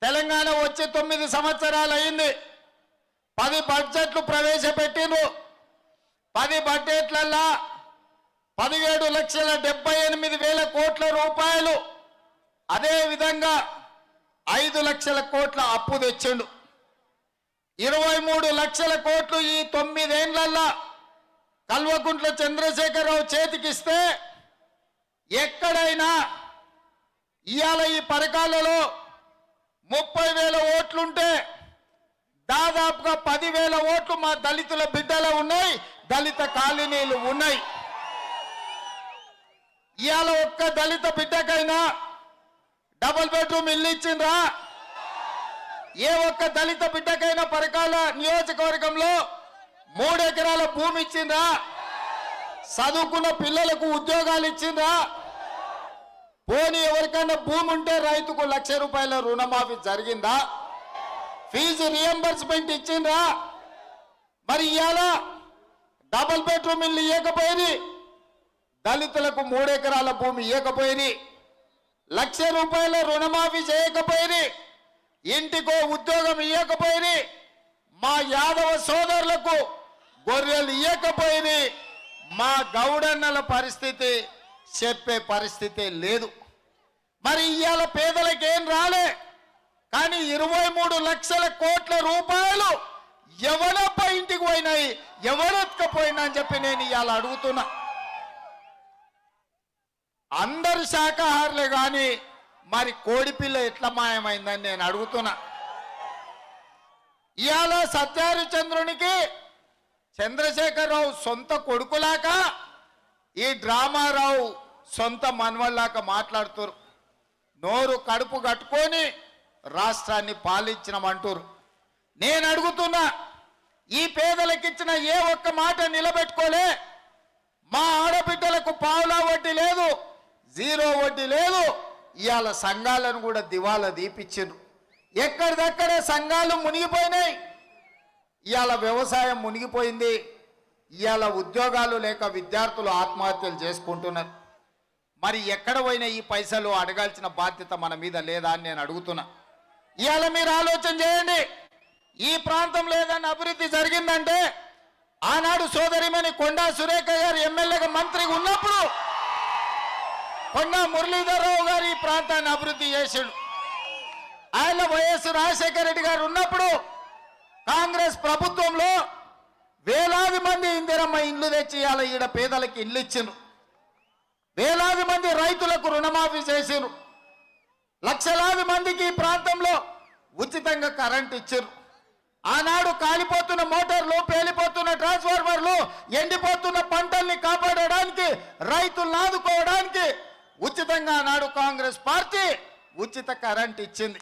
తెలంగాణ వచ్చి 9 సంవత్సరాలు అయింది. 10 బడ్జెట్లు ప్రవేశపెట్టిండ్రు. 10 బడ్జెట్లల్లా 17,78,000 కోట్ల రూపాయలు, అదే విధంగా 5 లక్షల కోట్ల అప్పు తెచ్చిండు. 23 లక్షల కోట్లు ఈ 9 ఏళ్లల్లా కల్వకుంట్ల చంద్రశేఖరరావు చేతికిస్తే ఎక్కడైనా ఇవాళ ఈ పరకాలలో 30,000 ఓట్లుంటే దాదాపుగా 10,000 ఓట్లు మా దళితుల బిడ్డలు ఉన్నాయి, దళిత కాలనీలు ఉన్నాయి. ఇవాళ ఒక్క దళిత బిడ్డకైనా డబుల్ బెడ్రూమ్ ఇల్లు ఇచ్చిండ్రా? ఏ ఒక్క దళిత బిడ్డకైనా పరకాల నియోజకవర్గంలో 3 ఎకరాల భూమి ఇచ్చిండ్రా? చదువుకున్న పిల్లలకు ఉద్యోగాలు ఇచ్చిండ్రా? పోనీ ఎవరికైనా భూమి ఉంటే రైతుకు ₹1,00,000 రుణమాఫీ జరిగిందా? ఫీజు రియంబర్స్మెంట్ ఇచ్చిండ్రా? మరి ఇవాళ డబుల్ బెడ్రూమ్ ఇల్లు ఇవ్వకపోయింది, దళితులకు 3 ఎకరాల భూమి ఇవ్వకపోయింది, ₹1,00,000 రుణమాఫీ చేయకపోయింది, ఇంటికో ఉద్యోగం ఇవ్వకపోయింది, మా యాదవ సోదరులకు గొర్రెలు ఇవ్వకపోయింది. మా గౌడన్నల పరిస్థితి చెప్పే పరిస్థితి లేదు. మరి ఇవాళ పేదలకు ఏం రాలే, కానీ 23 లక్షల కోట్ల రూపాయలు ఎవరప్ప ఇంటికి పోయినాయి, ఎవరెత్తుకపోయినా అని చెప్పి నేను ఇవాళ అడుగుతున్నా. అందరు శాకాహారులే కానీ మరి కోడిపిల్ల ఎట్లా మాయమైందని నేను అడుగుతున్నా. ఇవాళ సత్యహరిచంద్రునికి చంద్రశేఖరరావు సొంత కొడుకులాక, ఈ డ్రామారావు సొంత మనవల్లాక మాట్లాడుతారు. నోరు కడుపు కట్టుకొని రాష్ట్రాన్ని పాలించినమంటారు. నేను అడుగుతున్నా, ఈ పేదలకిచ్చిన ఏ ఒక్క మాట నిలబెట్టుకోలే. మా ఆడబిడ్డలకు పావులా వడ్డీ లేదు, 0 వడ్డీ లేదు. ఇవాళ సంఘాలను కూడా దివాలా దీపించారు. ఎక్కడిదక్కడ సంఘాలు మునిగిపోయినాయి. ఇవాళ వ్యవసాయం మునిగిపోయింది. ఇవాళ ఉద్యోగాలు లేక విద్యార్థులు ఆత్మహత్యలు చేసుకుంటున్నారు. మరి ఎక్కడ పోయినా ఈ పైసలు అడగాల్సిన బాధ్యత మన మీద లేదా అని నేను అడుగుతున్నా. ఇవాళ మీరు ఆలోచన చేయండి, ఈ ప్రాంతంలో ఏదైనా అభివృద్ధి జరిగిందంటే ఆనాడు సోదరిమణి కొండా సురేఖ గారు ఎమ్మెల్యేగా మంత్రిగా ఉన్నప్పుడు కొండా మురళీధరరావు గారు ఈ ప్రాంతాన్ని అభివృద్ధి చేశాడు. ఆయన వైఎస్ రాజశేఖర రెడ్డి గారు ఉన్నప్పుడు కాంగ్రెస్ ప్రభుత్వంలో వేలాది మంది ఇందిరమ్మ ఇండ్లు తెచ్చి ఇవాళ ఈడ పేదలకు ఇల్లు ఇచ్చిండ్రు. వేలాది మంది రైతులకు రుణమాఫీ చేసిండ్రు. లక్షలాది మందికి ఈ ప్రాంతంలో ఉచితంగా కరెంట్ ఇచ్చారు. ఆనాడు కాలిపోతున్న మోటార్లు, పేలిపోతున్న ట్రాన్స్ఫార్మర్లు, ఎండిపోతున్న పంటల్ని కాపాడడానికి, రైతులను ఆదుకోవడానికి ఉచితంగా ఆనాడు కాంగ్రెస్ పార్టీ ఉచిత కరెంట్ ఇచ్చింది.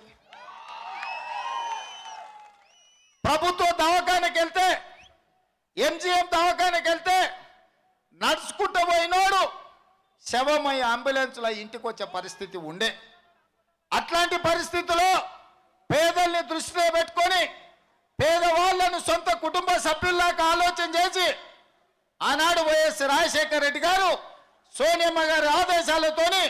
ప్రభుత్వ దవాఖానకి వెళ్తే, ఎంజీఎం దవాఖానకి వెళ్తే నడుచుకుంటూ పోయినోడు శవమై అంబులెన్స్లో ఇంటికి వచ్చే పరిస్థితి ఉండే. అట్లాంటి పరిస్థితుల్లో పేదల్ని దృష్టిలో పెట్టుకొని పేదవాళ్లను సొంత కుటుంబ సభ్యుల్లాగా ఆలోచన చేసి ఆనాడు వైఎస్ వైఎస్ రాజశేఖర రెడ్డి గారు సోనియమ్మ గారి ఆదేశాలతోని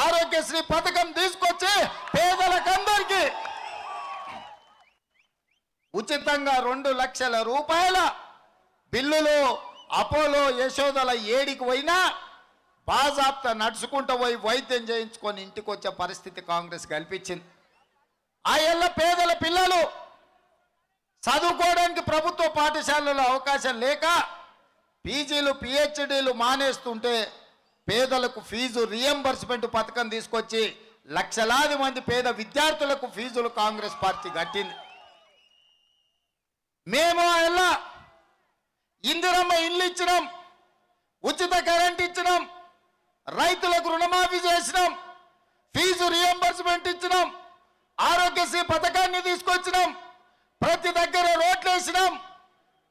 ఆరోగ్యశ్రీ పథకం తీసుకొచ్చి పేదలకందరికీ ఉచితంగా 2 లక్షల రూపాయల బిల్లులు అపోలో యశోదల ఏడికి పోయినా బాజాప్తా నడుచుకుంటూ పోయి వైద్యం చేయించుకొని ఇంటికి వచ్చే పరిస్థితి కాంగ్రెస్ కల్పించింది. ఆ ఏళ్ళ పేదల పిల్లలు చదువుకోవడానికి ప్రభుత్వ పాఠశాలలో అవకాశం లేక పీజీలు పిహెచ్డీలు మానేస్తుంటే పేదలకు ఫీజు రియంబర్స్మెంట్ పథకం తీసుకొచ్చి లక్షలాది మంది పేద విద్యార్థులకు ఫీజులు కాంగ్రెస్ పార్టీ కట్టింది. మేము ఆయన ఇందిరమ్మ ఇల్లు ఇచ్చినాం, ఉచిత కరెంట్ ఇచ్చినాం, రైతులకు రుణమాఫీ చేసినాం, ఫీజు రియంబర్స్మెంట్ ఇచ్చినాం, ఆరోగ్యశ్రీ పథకాన్ని తీసుకొచ్చినాం, ప్రతి దగ్గర రోడ్లు వేసినాం,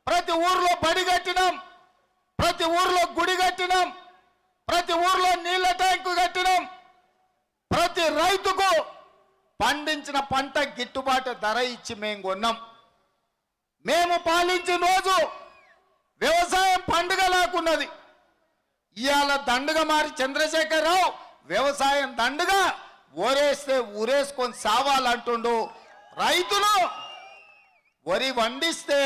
ప్రతి ఊర్లో బడి కట్టినాం, ప్రతి ఊర్లో గుడి కట్టినాం, ప్రతి ఊర్లో నీళ్ల ట్యాంకు కట్టినాం, ప్రతి రైతుకు పండించిన పంట గిట్టుబాటు ధర ఇచ్చి మేము కొన్నాం. మేము పాలించిన రోజు వ్యవసాయం పండుగ లాకున్నది. ఇవాళ దండుగ మారి చంద్రశేఖరరావు వ్యవసాయం దండుగా ఓరేస్తే ఊరేసుకొని సావాలంటుండు. రైతులు వరి వండిస్తే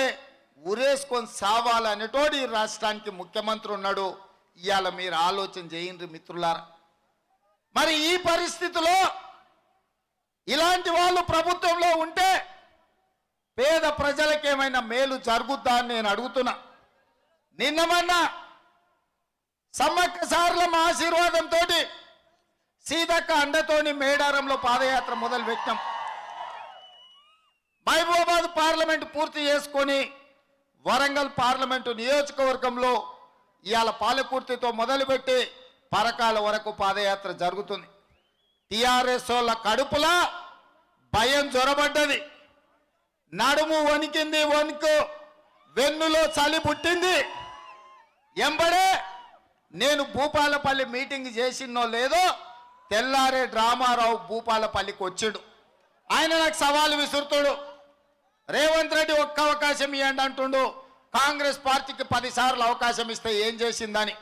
ఊరేసుకొని సావాలనేటోడు ఈ రాష్ట్రానికి ముఖ్యమంత్రి ఉన్నాడు. ఇవాళ మీరు ఆలోచన చేయండి మిత్రులారా. మరి ఈ పరిస్థితిలో ఇలాంటి వాళ్ళు ప్రభుత్వంలో ఉంటే పేద ప్రజలకు ఏమైనా మేలు జరుగుద్దా అని నేను అడుగుతున్నా. నిన్నమన్నా సమ్మక్క సారలమ్మ ఆశీర్వాదంతో సీతక్క అండతోని మేడారంలో పాదయాత్ర మొదలు పెట్టాం. మహబూబాబాద్ పార్లమెంటు పూర్తి చేసుకొని వరంగల్ పార్లమెంటు నియోజకవర్గంలో ఇవాళ పాలకుర్తితో మొదలుపెట్టి పరకాల వరకు పాదయాత్ర జరుగుతుంది. టిఆర్ఎస్ వాళ్ళ కడుపులా భయం జ్వరబడ్డది, నడుము వణికింది, వణుకు వెన్నులో చలి పుట్టింది. ఎంబడే నేను భూపాలపల్లి మీటింగ్ చేసినో లేదో తెల్లారే డ్రామారావు భూపాలపల్లికి వచ్చాడు. ఆయన నాకు సవాలు విసురుతాడు, రేవంత్ రెడ్డి ఒక్క అవకాశం ఇవ్వండి అంటుండు, కాంగ్రెస్ పార్టీకి 10 సార్లు అవకాశం ఇస్తే ఏం చేసిందని.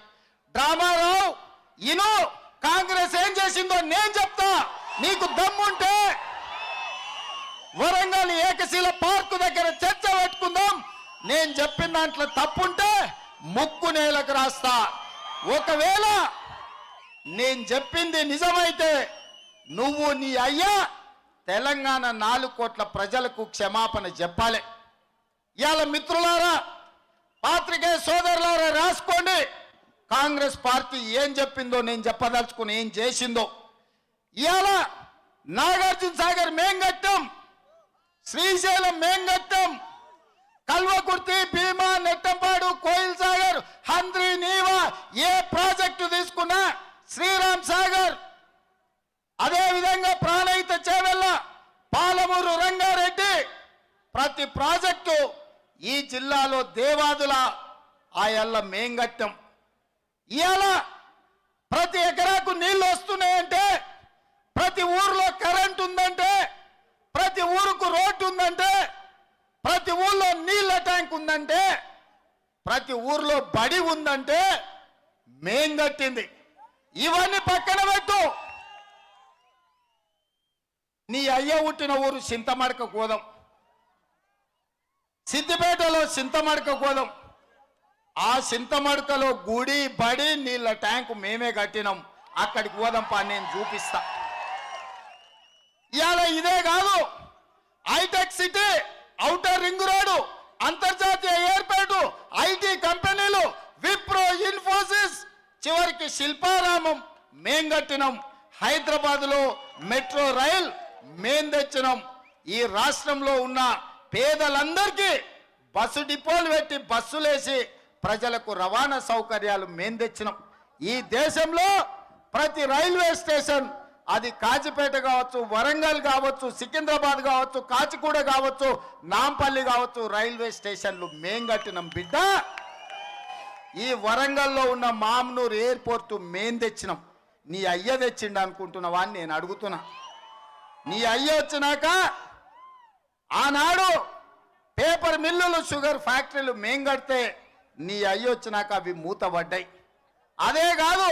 డ్రామారావు ఇను కాంగ్రెస్ ఏం చేసిందో నేను చెప్తా, నీకు దమ్ముంటే వరంగల్ ఏకశిల పార్కు దగ్గర చర్చ పెట్టుకుందాం. నేను చెప్పిన దాంట్లో తప్పుంటే ముక్కు నేలకు రాస్తా. ఒకవేళ నేను చెప్పింది నిజమైతే నువ్వు నీ అయ్యా తెలంగాణ 4 కోట్ల ప్రజలకు క్షమాపణ చెప్పాలి. ఇవాళ మిత్రులారా, పాత్రికేయ సోదరులారా రాసుకోండి, కాంగ్రెస్ పార్టీ ఏం చెప్పిందో నేను చెప్పదలుచుకుని ఏం చేసిందో. ఇవాళ నాగార్జున సాగర్ మేం కట్టాం, శ్రీశైలం మేం కట్టాం, కల్వకుర్తి, భీమా, నెట్టంపాడు, కోయిల్ సాగర్, హంద్రి, నీవా, ఏ ప్రాజెక్టు తీసుకున్నా, శ్రీరామ్ సాగర్, అదేవిధంగా ప్రాణహిత చేవెళ్ళ, పాలమూరు, రంగారెడ్డి, ప్రతి ప్రాజెక్టు ఈ జిల్లాలో దేవాదుల ఆయల్ల మేం కట్టాం. ఇవాళ ప్రతి ఎకరాకు నీళ్లు వస్తున్నాయంటే, ప్రతి ఊర్లో కరెంట్ ఉందంటే, ప్రతి ఊరుకు రోడ్డు ఉందంటే, ప్రతి ఊర్లో నీళ్ల ట్యాంక్ ఉందంటే, ప్రతి ఊర్లో బడి ఉందంటే మేం కట్టింది. ఇవన్నీ పక్కన పెట్టు, నీ అయ్య పుట్టిన ఊరు చింతమడక గోదాం, సిద్దిపేటలో చింతమడక గోదాం, ఆ చింతమడకలో గుడి, బడి, నీళ్ల ట్యాంకు మేమే కట్టినాం. అక్కడికి పోదాం పా, నేను చూపిస్తా. ఇవాళ ఇదే కాదు, హైటెక్ సిటీ, ఔటర్ రింగ్ రోడ్డు, అంతర్జాతీయ ఎయిర్పోర్టు, ఐటీ కంపెనీలు, విప్రో, ఇన్ఫోసిస్, చివరికి శిల్పారామం మేం కట్టినాం. హైదరాబాద్లో మెట్రో రైల్ మేం తెచ్చినాం. ఈ రాష్ట్రంలో ఉన్న పేదలందరికీ బస్సు డిపోలు పెట్టి బస్సులేసి ప్రజలకు రవాణా సౌకర్యాలు మేం తెచ్చినాం. ఈ దేశంలో ప్రతి రైల్వే స్టేషన్, అది కాచిపేట కావచ్చు, వరంగల్ కావచ్చు, సికింద్రాబాద్ కావచ్చు, కాచిగూడ కావచ్చు, నాంపల్లి కావచ్చు, రైల్వే స్టేషన్లు మేం కట్టినాం బిడ్డ. ఈ వరంగల్లో ఉన్న మామ్నూర్ ఎయిర్పోర్టు మేం తెచ్చినాం. నీ అయ్య తెచ్చిండు అనుకుంటున్నావా అని నేను అడుగుతున్నా. నీ అయ్య వచ్చినాక ఆనాడు పేపర్ మిల్లులు, షుగర్ ఫ్యాక్టరీలు మేం కడితే నీ అయ్యి వచ్చినాక అవి మూతబడ్డాయి. అదే కాదు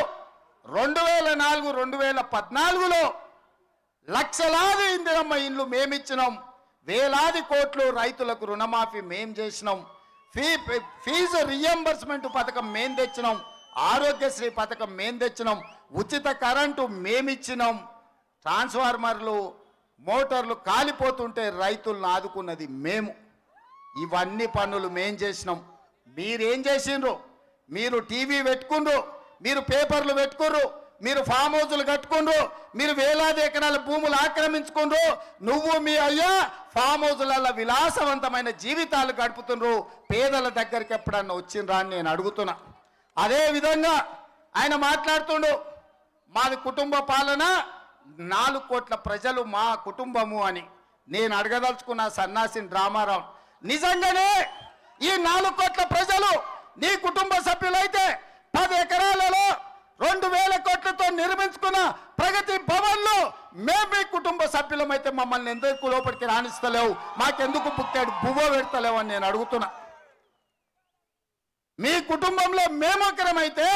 2004 2014లో లక్షలాది ఇందిరమ్మ ఇండ్లు మేమిచ్చినాం. వేలాది కోట్లు రైతులకు రుణమాఫీ మేం చేసినాం. ఫీజు రియంబర్స్మెంట్ పథకం మేం తెచ్చినాం. ఆరోగ్యశ్రీ పథకం మేం తెచ్చినాం. ఉచిత కరెంటు మేమిచ్చినాం. ట్రాన్స్ఫార్మర్లు మోటార్లు కాలిపోతుంటే రైతులను ఆదుకున్నది మేము. ఇవన్నీ పనులు మేం చేసినాం. మీరేం చేసిండ్రు? మీరు టీవీ పెట్టుకుండ్రు, మీరు పేపర్లు పెట్టుకుర్రు, మీరు ఫామ్ హౌజులు కట్టుకుండ్రు, మీరు వేలాది ఎకరాల భూములు ఆక్రమించుకుండ్రు. నువ్వు మీ అయ్యా ఫామ్ హౌజులలో విలాసవంతమైన జీవితాలు గడుపుతుండ్రు. పేదల దగ్గరికి ఎప్పుడన్నా వచ్చిండ్రా అని నేను అడుగుతున్నా. అదే విధంగా ఆయన మాట్లాడుతుండు, మాది కుటుంబ పాలన, 4 కోట్ల ప్రజలు మా కుటుంబము అని. నేను అడగదలుచుకున్న సన్నాసిని రామారావు, నిజంగానే ఈ 4 కోట్ల ప్రజలు నీ కుటుంబ సభ్యులైతే 10 ఎకరాలలో 2000 కోట్లతో నిర్మించుకున్న ప్రగతి భవన్లో మేము మీ కుటుంబ సభ్యులమైతే మమ్మల్ని ఎందుకు లోపలికి రాణిస్తలేవు, మాకెందుకు బుక్కాడు బువ్వ పెడతలేవు అని నేను అడుగుతున్నా. మీ కుటుంబంలో మేమొకరమైతే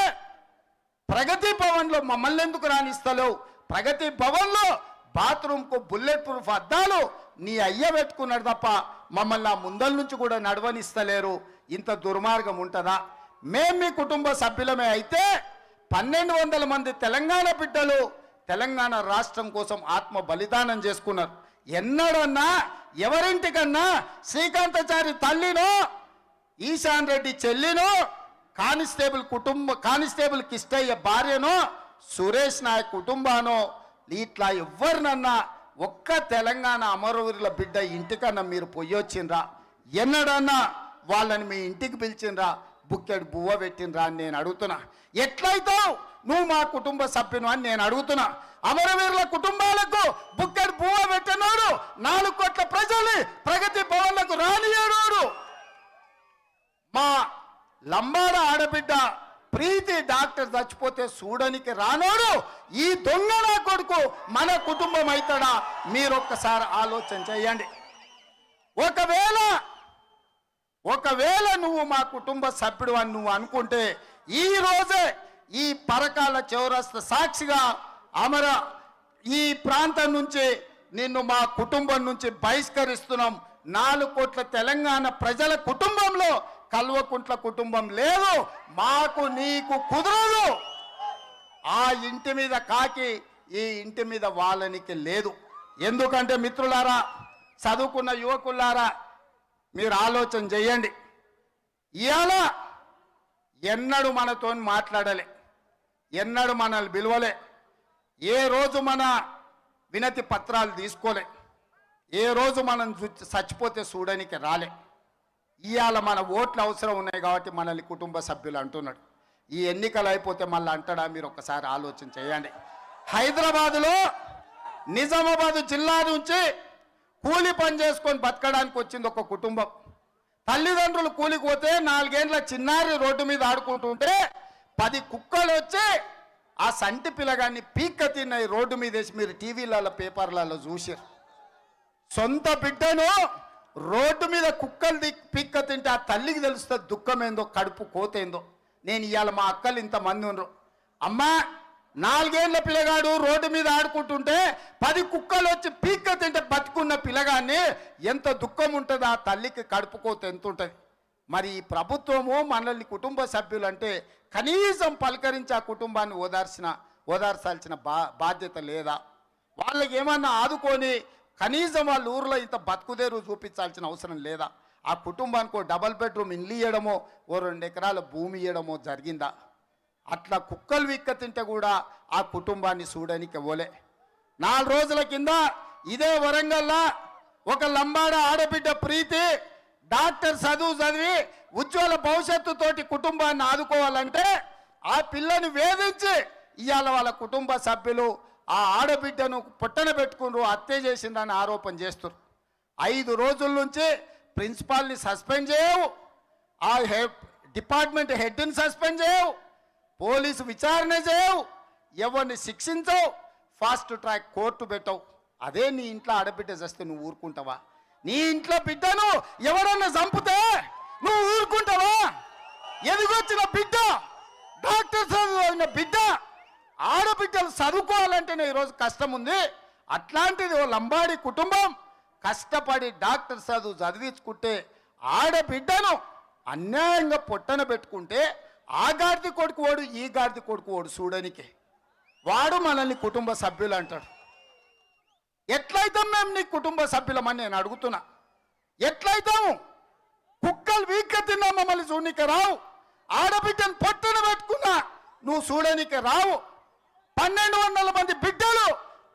ప్రగతి భవన్లో మమ్మల్ని ఎందుకు రాణిస్తలేవు? ప్రగతి భవన్లో బాత్రూమ్కు బుల్లెట్ ప్రూఫ్ అద్దాలు నీ అయ్య పెట్టుకున్నాడు తప్ప మమ్మల్ని ఆ ముందల నుంచి కూడా నడవనిస్తలేరు. ఇంత దుర్మార్గం ఉంటుందా? మేము మీ కుటుంబ సభ్యులమే అయితే 1200 మంది తెలంగాణ బిడ్డలు తెలంగాణ రాష్ట్రం కోసం ఆత్మ బలిదానం చేసుకున్నారు. ఎన్నడన్నా ఎవరింటికన్నా శ్రీకాంతాచారి తల్లినో, ఈశాన్ రెడ్డి చెల్లినో, కానిస్టేబుల్ కిష్టయ్య భార్యనో, సురేష్ నాయక్ కుటుంబానో ఇట్లా ఎవరినన్నా ఒక్క తెలంగాణ అమరవీరుల బిడ్డ ఇంటికన్నా మీరు పొయ్యొచ్చిండ్రా? ఎన్నడన్నా వాళ్ళని మీ ఇంటికి పిలిచిండ్రా? బుక్కెడు బువ్వ పెట్టిండ్రా అని నేను అడుగుతున్నా. ఎట్లయితావు నువ్వు మా కుటుంబ సభ్యును అని నేను అడుగుతున్నా. అమరవీరుల కుటుంబాలకు బుక్కెడు బువ్వ పెట్టినోడు 4 కోట్ల ప్రజల్ని ప్రగతి భవన్లకు రానియనోడు. మా లంబాడ ఆడబిడ్డ ప్రీతి డాక్టర్ చచ్చిపోతే చూడనికి రానోడు ఈ దొంగ నా కొడుకు మన కుటుంబం అవుతాడా? మీరొక్కసారి ఆలోచన చేయండి. ఒకవేళ నువ్వు మా కుటుంబ సభ్యుడు అని నువ్వు అనుకుంటే ఈ రోజే ఈ పరకాల చౌరస్తా సాక్షిగా ఈ ప్రాంతం నుంచి నిన్ను మా కుటుంబం నుంచి బహిష్కరిస్తున్నాం. 4 కోట్ల తెలంగాణ ప్రజల కుటుంబంలో కల్వకుంట్ల కుటుంబం లేదు. మాకు నీకు కుదరదు. ఆ ఇంటి మీద కాకి ఈ ఇంటి మీద వాళ్ళనికి లేదు. ఎందుకంటే మిత్రులారా, చదువుకున్న యువకులారా, మీరు ఆలోచన చేయండి. ఇవాళ ఎన్నడూ మనతో మాట్లాడలే, ఎన్నడూ మనల్ని పిలవలే, ఏ రోజు మన వినతి పత్రాలు తీసుకోలే, ఏ రోజు మనం చచ్చిపోతే చూడడానికి రాలే. ఇవాళ మన ఓట్లు అవసరం ఉన్నాయి కాబట్టి మనల్ని కుటుంబ సభ్యులు అంటున్నాడు. ఈ ఎన్నికలు అయిపోతే మళ్ళీ అంటాడా? మీరు ఒక్కసారి ఆలోచన చేయండి. హైదరాబాదులో నిజామాబాద్ జిల్లా నుంచి కూలి పని చేసుకొని బతకడానికి వచ్చింది ఒక కుటుంబం. తల్లిదండ్రులు కూలికి పోతే 4 ఏళ్ల చిన్నారి రోడ్డు మీద ఆడుకుంటుంటే 10 కుక్కలు వచ్చి ఆ సంటి పిల్లగాన్ని పీక్క తిన్నాయి రోడ్డు మీద వేసి. మీరు టీవీలలో పేపర్లలో చూసారు. సొంత బిడ్డను రోడ్డు మీద కుక్కలు పీక్క తింటే ఆ తల్లికి తెలుస్తుంది దుఃఖం ఏందో, కడుపు కోతేందో. నేను ఇవాళ మా అక్కలు ఇంతమంది ఉన్నారు. అమ్మా, 4 ఏళ్ల పిల్లగాడు రోడ్డు మీద ఆడుకుంటుంటే 10 కుక్కలు వచ్చి పీక్క తింటే బతుకున్న పిల్లగాన్ని ఎంత దుఃఖం ఉంటుంది, ఆ తల్లికి కడుపు కోత ఎంత ఉంటుంది. మరి ఈ ప్రభుత్వము మనల్ని కుటుంబ సభ్యులు అంటే కనీసం పలకరించి ఆ కుటుంబాన్ని ఓదార్చాల్సిన బాధ్యత లేదా? వాళ్ళకి ఏమన్నా ఆదుకొని కనీసం వాళ్ళ ఊర్లో ఇంత బతుకుదేరు చూపించాల్సిన అవసరం లేదా? ఆ కుటుంబానికి ఓ డబల్ బెడ్రూమ్ ఇల్లు ఇవ్వడమో, ఓ 2 ఎకరాల భూమి ఇవ్వడమో జరిగిందా? అట్లా కుక్కలు విక్క తింటే కూడా ఆ కుటుంబాన్ని చూడడానికి ఇవ్వలే. 4 రోజుల కింద ఇదే వరంగల్లో ఒక లంబాడ ఆడబిడ్డ ప్రీతి డాక్టర్ చదివి ఉజ్వల భవిష్యత్తుతోటి కుటుంబాన్ని ఆదుకోవాలంటే ఆ పిల్లని వేధించి ఇవాళ వాళ్ళ కుటుంబ సభ్యులు ఆ ఆడబిడ్డను పొట్టన పెట్టుకుని హత్య చేసిందని ఆరోపణ చేస్తారు. 5 రోజుల నుంచి ప్రిన్సిపాల్ని సస్పెండ్ చేయవు, ఆ డిపార్ట్మెంట్ హెడ్ని సస్పెండ్ చేయవు, పోలీసు విచారణ చేయవు, ఎవరిని శిక్షించవు, ఫాస్ట్ ట్రాక్ కోర్టు పెట్టవు. అదే నీ ఇంట్లో ఆడబిడ్డ చేస్తే నువ్వు ఊరుకుంటావా? నీ ఇంట్లో బిడ్డను ఎవరన్నా చంపితే నువ్వు ఊరుకుంటావా? ఎదిగొచ్చిన బిడ్డ, డాక్టర్ చదివిన బిడ్డ, ఆడబిడ్డలు చదువుకోవాలంటేనే ఈరోజు కష్టం ఉంది. అట్లాంటిది ఓ లంబాడి కుటుంబం కష్టపడి డాక్టర్ చదువు చదివించుకుంటే ఆడబిడ్డను అన్యాయంగా పొట్టన పెట్టుకుంటే ఆ గాడిది కొడుకు వాడు ఈ గాడిది కొడుకు వాడు చూడనికి వాడు మనల్ని కుటుంబ సభ్యులు అంటాడు. ఎట్లయితాం మేము నీ కుటుంబ సభ్యులమని నేను అడుగుతున్నా. ఎట్లయితాము? కుక్కలు వీక్క తిన్నా మమ్మల్ని చూడనికి రావు. ఆడబిడ్డను పొట్టన పెట్టుకున్నా నువ్వు చూడనికి రావు. 1200 మంది బిడ్డలు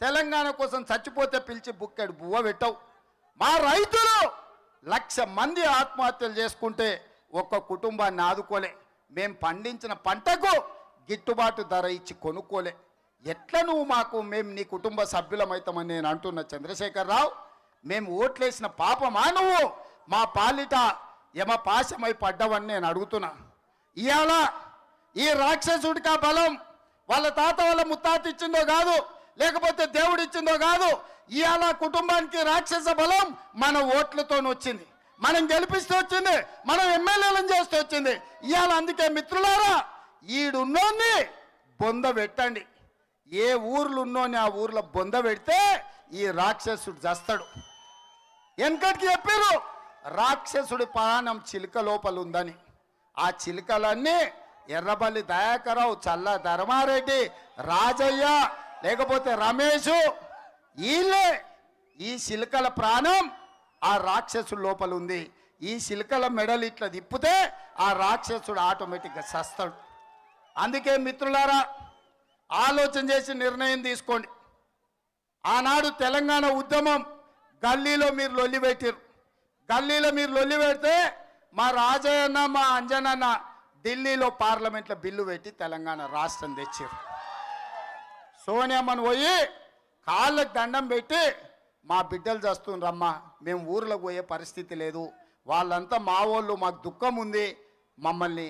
తెలంగాణ కోసం చచ్చిపోతే పిలిచి బుక్కెడు బువ్వ పెట్టవు. మా రైతులు 1,00,000 మంది ఆత్మహత్యలు చేసుకుంటే ఒక్క కుటుంబాన్ని ఆదుకోలే. మేము పండించిన పంటకు గిట్టుబాటు ధర ఇచ్చి కొనుక్కోలే. ఎట్లా నువ్వు మాకు మేము నీ కుటుంబ సభ్యులమవుతామని నేను అంటున్నా. చంద్రశేఖరరావు, మేము ఓట్లేసిన పాపమా నువ్వు మా పాలిట యమపాశమై పడ్డవని నేను అడుగుతున్నా. ఇవాళ ఈ రాక్షసుడికి ఆ బలం వాళ్ళ తాత వాళ్ళ ముత్తాత ఇచ్చిందో కాదు, లేకపోతే దేవుడు ఇచ్చిందో కాదు. ఇవాళ కుటుంబానికి రాక్షస బలం మన ఓట్లతో వచ్చింది, మనం గెలిపిస్తూ వచ్చింది, మనం ఎమ్మెల్యేలను చేస్తూ వచ్చింది. ఇవాళ అందుకే మిత్రులారా, ఈడున్నోన్ని బొంద పెట్టండి. ఏ ఊర్లు ఉన్నోని ఆ ఊర్లో బొంద పెడితే ఈ రాక్షసుడు చస్తాడు. వెనకటికి చెప్పారు రాక్షసుడి ప్రాణం చిలుక లోపల ఉందని. ఆ చిలుకలన్నీ ఎర్రబల్లి దయాకరావు, చల్ల ధర్మారెడ్డి, రాజయ్య, లేకపోతే రమేష్, వీళ్ళే. ఈ చిలుకల ప్రాణం ఆ రాక్షసుడు లోపల ఉంది. ఈ చిలుకల మెడలు ఇట్లా తిప్పితే ఆ రాక్షసుడు ఆటోమేటిక్గా చస్తాడు. అందుకే మిత్రులారా, ఆలోచన చేసి నిర్ణయం తీసుకోండి. ఆనాడు తెలంగాణ ఉద్యమం గల్లీలో మీరు లొల్లి పెట్టారు. గల్లీలో మీరు లొల్లి పెడితే మా రాజయ్యన్న, మా అంజనన్న ఢిల్లీలో పార్లమెంట్లో బిల్లు పెట్టి తెలంగాణ రాష్ట్రం తెచ్చారు. సోనియామ్మను పోయి కాళ్ళకు దండం పెట్టి మా బిడ్డలు చేస్తుండ్రమ్మా, మేము ఊర్లోకి పోయే పరిస్థితి లేదు, వాళ్ళంతా మా వాళ్ళు, మాకు దుఃఖం ఉంది, మమ్మల్ని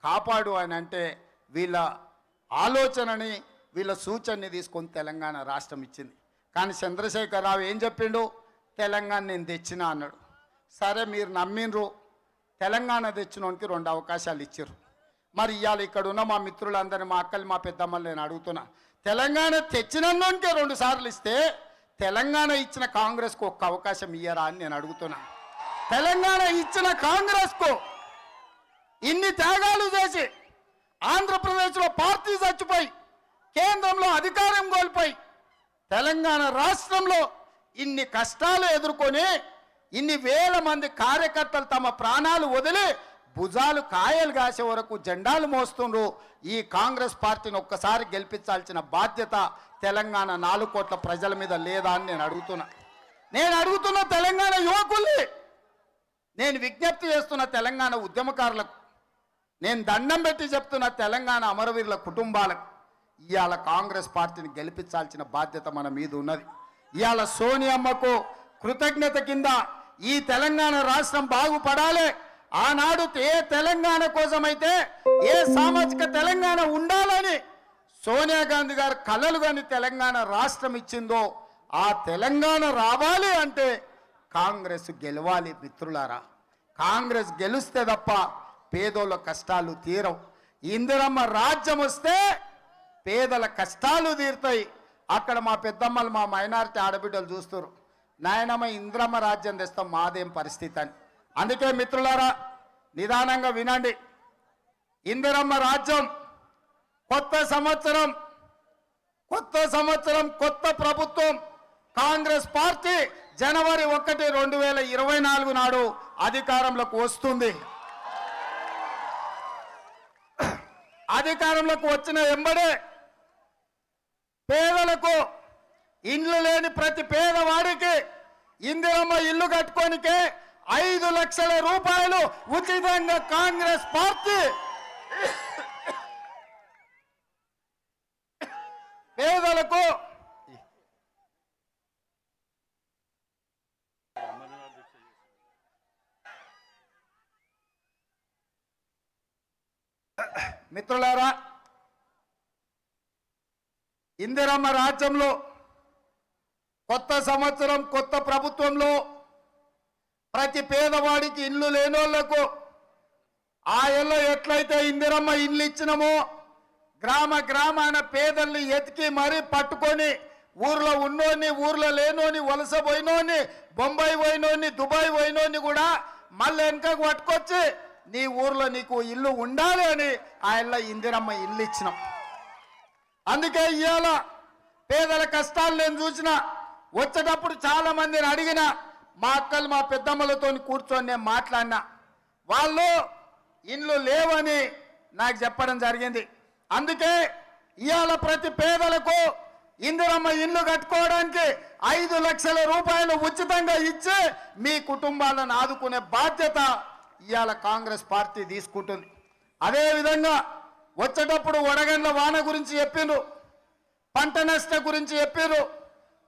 కాపాడు అని అంటే వీళ్ళ ఆలోచనని వీళ్ళ సూచనని తీసుకొని తెలంగాణ రాష్ట్రం ఇచ్చింది. కానీ చంద్రశేఖరరావు ఏం చెప్పిండు? తెలంగాణ నేను తెచ్చినా అన్నాడు. సరే, మీరు నమ్మిండ్రు. తెలంగాణ తెచ్చినోనికి 2 అవకాశాలు ఇచ్చారు. మరి ఇవాళ ఇక్కడ ఉన్న మా మిత్రులందరినీ, మా అక్కలు, మా పెద్దమ్మలు నేను అడుగుతున్నా, తెలంగాణ తెచ్చినోనికే 2 సార్లు ఇస్తే తెలంగాణ ఇచ్చిన కాంగ్రెస్కు 1 అవకాశం ఇయ్యరా అని నేను అడుగుతున్నా. తెలంగాణ ఇచ్చిన కాంగ్రెస్కు ఇన్ని త్యాగాలు చేసి ఆంధ్రప్రదేశ్లో పార్టీ చచ్చిపోయి కేంద్రంలో అధికారం కోల్పోయి తెలంగాణ రాష్ట్రంలో ఇన్ని కష్టాలు ఎదుర్కొని ఇన్ని వేల మంది కార్యకర్తలు తమ ప్రాణాలు వదిలి భుజాలు కాయలు కాసే వరకు జెండాలు మోస్తుండ్రు. ఈ కాంగ్రెస్ పార్టీని ఒక్కసారి గెలిపించాల్సిన బాధ్యత తెలంగాణ 4 కోట్ల ప్రజల మీద లేదా అని నేను అడుగుతున్నా. తెలంగాణ యువకుల్ని నేను విజ్ఞప్తి చేస్తున్న, తెలంగాణ ఉద్యమకారులకు నేను దండం పెట్టి చెప్తున్న, తెలంగాణ అమరవీరుల కుటుంబాలకు ఇవాళ కాంగ్రెస్ పార్టీని గెలిపించాల్సిన బాధ్యత మన మీద ఉన్నది. ఇవాళ సోనియమ్మకు కృతజ్ఞత కింద ఈ తెలంగాణ రాష్ట్రం బాగుపడాలి. ఆనాడు ఏ తెలంగాణ కోసమైతే, ఏ సామాజిక తెలంగాణ ఉండాలని సోనియా గాంధీ గారు కలలు కానీ తెలంగాణ రాష్ట్రం ఇచ్చిందో ఆ తెలంగాణ రావాలి అంటే కాంగ్రెస్ గెలవాలి. మిత్రులారా, కాంగ్రెస్ గెలిస్తే తప్ప పేదోళ్ళ కష్టాలు తీరవు. ఇందిరమ్మ రాజ్యం వస్తే పేదల కష్టాలు తీరుతాయి. అక్కడ మా పెద్దమ్మలు, మా మైనారిటీ ఆడబిడ్డలు చూస్తారు, నాయనమ్మ ఇందిరమ్మ రాజ్యం తెస్తాం, మాదేం పరిస్థితి అని. అందుకే మిత్రులారా, నిదానంగా వినండి. ఇందిరమ్మ రాజ్యం, కొత్త సంవత్సరం, కొత్త ప్రభుత్వం, కాంగ్రెస్ పార్టీ జనవరి 1, 2024 నాడు అధికారంలోకి వస్తుంది. అధికారంలోకి వచ్చిన వెంబడే పేదలకు, ఇండ్లు లేని ప్రతి పేదవాడికి ఇందిరమ్మ ఇల్లు కట్టుకోనికే 5 లక్షల రూపాయలు ఉచితంగా కాంగ్రెస్ పార్టీ పేదలకు మిత్రులారా, ఇందిరమ్మ రాజ్యంలో కొత్త సంవత్సరం, కొత్త ప్రభుత్వంలో ప్రతి పేదవాడికి, ఇల్లు లేనోళ్లకు ఆ ఏళ్ళ ఎట్లయితే ఇందిరమ్మ ఇల్లు ఇచ్చినామో గ్రామ గ్రామాన పేదల్ని ఎతికి మరీ పట్టుకొని ఊర్లో ఉన్నోని ఊర్లో లేనోని వలస పోయినోని బొంబాయి పోయినోని దుబాయ్ పోయినోని కూడా మళ్ళీ వెనకకు పట్టుకొచ్చి నీ ఊర్లో నీకు ఇల్లు ఉండాలి అని ఆ ఇళ్ళ ఇందిరమ్మ ఇల్లు ఇచ్చినాం. అందుకే ఇవాళ పేదల కష్టాలు నేను చూసిన వచ్చేటప్పుడు చాలా మందిని అడిగిన మా అక్కలు మా పెద్దమ్మలతో కూర్చొని నేను మాట్లాడినా వాళ్ళు ఇండ్లు లేవని నాకు చెప్పడం జరిగింది. అందుకే ఇవాళ ప్రతి పేదలకు ఇందిరమ్మ ఇల్లు కట్టుకోవడానికి 5 లక్షల రూపాయలు ఉచితంగా ఇచ్చి మీ కుటుంబాలను ఆదుకునే బాధ్యత ఇవాళ కాంగ్రెస్ పార్టీ తీసుకుంటుంది. అదేవిధంగా వచ్చేటప్పుడు వడగండ్ల వాన గురించి చెప్పిండ్రు, పంట నష్టం గురించి చెప్పారు.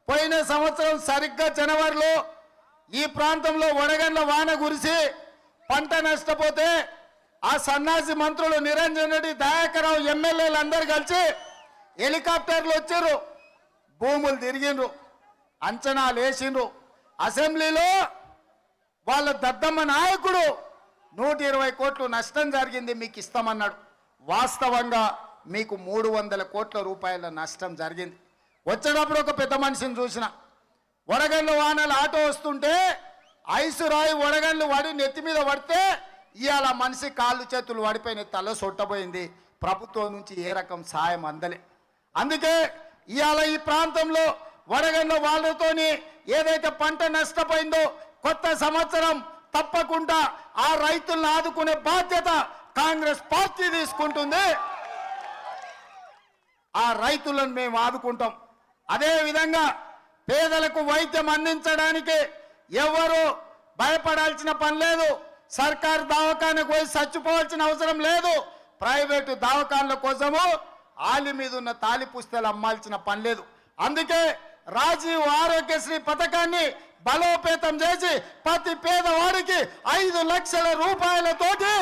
పోయిన సంవత్సరం సరిగ్గా జనవరిలో ఈ ప్రాంతంలో వడగండ్ల వాన కురిసి పంట నష్టపోతే ఆ సన్నాసి మంత్రులు నిరంజన్ రెడ్డి, దయాకర్ రావు ఎమ్మెల్యేలు అందరూ కలిసి హెలికాప్టర్లు వచ్చారు, భూములు తిరిగిండ్రు, అంచనాలు వేసిండ్రు. అసెంబ్లీలో వాళ్ళ దద్దమ్మ నాయకుడు 120 కోట్లు నష్టం జరిగింది మీకు ఇస్తామన్నాడు. వాస్తవంగా మీకు 300 కోట్ల రూపాయల నష్టం జరిగింది. వచ్చేటప్పుడు ఒక పెద్ద మనిషిని చూసిన వడగండ్ల వానలు ఆటో వస్తుంటే ఐసు రాయి వడగండ్లు వడి నెత్తి మీద పడితే ఇవాళ మనిషి కాళ్ళు చేతులు పడిపోయిన తల సొట్టబోయింది. ప్రభుత్వం నుంచి ఏ రకం సాయం అందలే. అందుకే ఇవాళ ఈ ప్రాంతంలో వడగండ్ల వాళ్ళతోని ఏదైతే పంట నష్టపోయిందో కొత్త సంవత్సరం తప్పకుండా ఆ రైతులను ఆదుకునే బాధ్యత కాంగ్రెస్ పార్టీ తీసుకుంటుంది. ఆ రైతులను మేము ఆదుకుంటాం. అదేవిధంగా పేదలకు వైద్యం అందించడానికి ఎవరు భయపడాల్సిన పని లేదు. సర్కారు దవాఖానకు పోయి చచ్చిపోవాల్సిన అవసరం లేదు. ప్రైవేటు దవాఖానల కోసము ఆలి మీద ఉన్న తాలి పుస్తకాలు అమ్మాల్సిన పని లేదు. అందుకే రాజీవ్ ఆరోగ్యశ్రీ పథకాన్ని బలోపేతం చేసి ప్రతి పేదవాడికి 5 లక్షల రూపాయలతోటి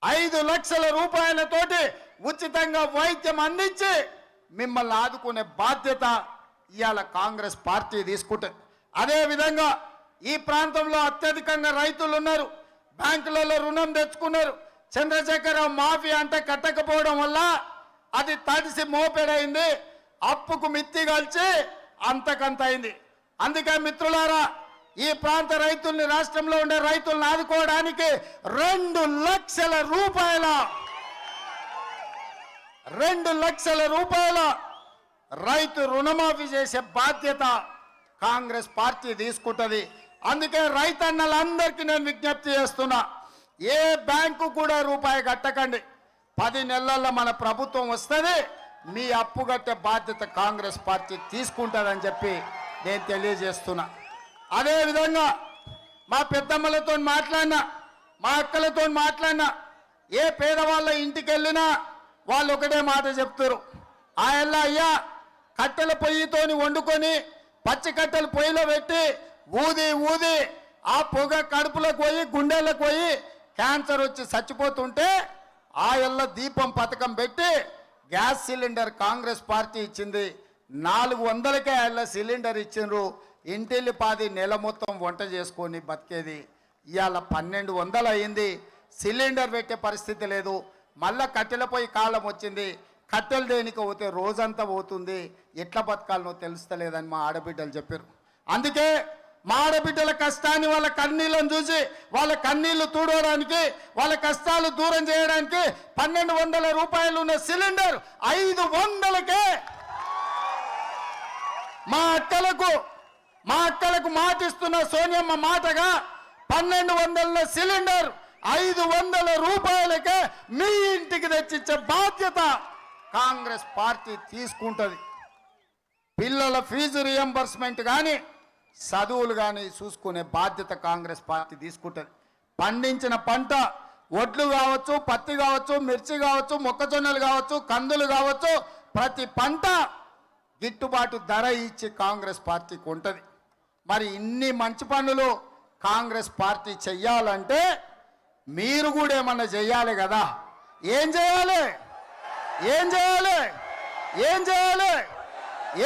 5 లక్షల రూపాయలతోటి ఉచితంగా వైద్యం అందించి మిమ్మల్ని ఆదుకునే బాధ్యత ఇవాళ కాంగ్రెస్ పార్టీ తీసుకుంటుంది. అదేవిధంగా ఈ ప్రాంతంలో అత్యధికంగా రైతులు ఉన్నారు, బ్యాంకులలో రుణం తెచ్చుకున్నారు. చంద్రశేఖరరావు మాఫీ అంటే కట్టకపోవడం వల్ల అది తడిసి మోపెడైంది, అప్పుకు మిత్తి కలిసి అంతకంత అయింది. అందుకే మిత్రులారా ఈ ప్రాంత రైతుల్ని, రాష్ట్రంలో ఉండే రైతులను ఆదుకోవడానికి 2 లక్షల రూపాయల రైతు రుణమాఫీ చేసే బాధ్యత కాంగ్రెస్ పార్టీ తీసుకుంటుంది. అందుకే రైతన్నలందరికీ నేను విజ్ఞప్తి చేస్తున్నా, ఏ బ్యాంకు కూడా రూపాయి కట్టకండి. 10 నెలల్లో మన ప్రభుత్వం వస్తుంది, మీ అప్పు కట్టే బాధ్యత కాంగ్రెస్ పార్టీ తీసుకుంటుందని చెప్పి నేను తెలియజేస్తున్నా. అదేవిధంగా మా పెద్దమ్మలతో మాట్లాడినా, మా అక్కలతో మాట్లాడినా, ఏ పేదవాళ్ళ ఇంటికి వెళ్ళినా వాళ్ళు ఒకటే మాట చెప్తారు, ఆయన అయ్యా కట్టెల పొయ్యితోని వండుకొని పచ్చి కట్టెలు పొయ్యిలో పెట్టి ఊది ఊది ఆ పొగ కడుపులోకి పోయి గుండెలకు పోయి క్యాన్సర్ వచ్చి చచ్చిపోతుంటే ఆ ఎల్ల దీపం పథకం పెట్టి గ్యాస్ సిలిండర్ కాంగ్రెస్ పార్టీ ఇచ్చింది. 400కే ఆయన సిలిండర్ ఇచ్చిండ్రు. ఇంటిల్లి పాది నెల మొత్తం వంట చేసుకొని బతికేది ఇవాళ 1200 అయింది. సిలిండర్ పెట్టే పరిస్థితి లేదు. మళ్ళా కట్టెల పోయి కాలం వచ్చింది. కట్టెలు దేనికి పోతే రోజంతా పోతుంది, ఎట్లా బతకాలనో తెలుస్తలేదని మా ఆడబిడ్డలు చెప్పారు. అందుకే మా ఆడబిడ్డల కష్టాన్ని, వాళ్ళ కన్నీళ్ళను చూసి వాళ్ళ కన్నీళ్లు తూడవడానికి, వాళ్ళ కష్టాలు దూరం చేయడానికి 1200 రూపాయలు ఉన్న సిలిండర్ 500కే మా అక్కలకు మాటిస్తున్న సోనియమ్మ మాటగా 1200 సిలిండర్ 500 రూపాయలకే మీ ఇంటికి తెచ్చిచ్చే బాధ్యత కాంగ్రెస్ పార్టీ తీసుకుంటుంది. పిల్లల ఫీజు రియంబర్స్మెంట్ కానీ చదువులు కానీ చూసుకునే బాధ్యత కాంగ్రెస్ పార్టీ తీసుకుంటుంది. పండించిన పంట వడ్లు కావచ్చు, పత్తి కావచ్చు, మిర్చి కావచ్చు, మొక్కజొన్నలు కావచ్చు, కందులు కావచ్చు, ప్రతి పంట గిట్టుబాటు ధర ఇచ్చి కాంగ్రెస్ పార్టీకి ఉంటుంది. మరి ఇన్ని మంచి పనులు కాంగ్రెస్ పార్టీ చెయ్యాలంటే మీరు కూడా ఏమన్నా చెయ్యాలి కదా. ఏం చేయాలి? ఏం చేయాలి? ఏం చేయాలి?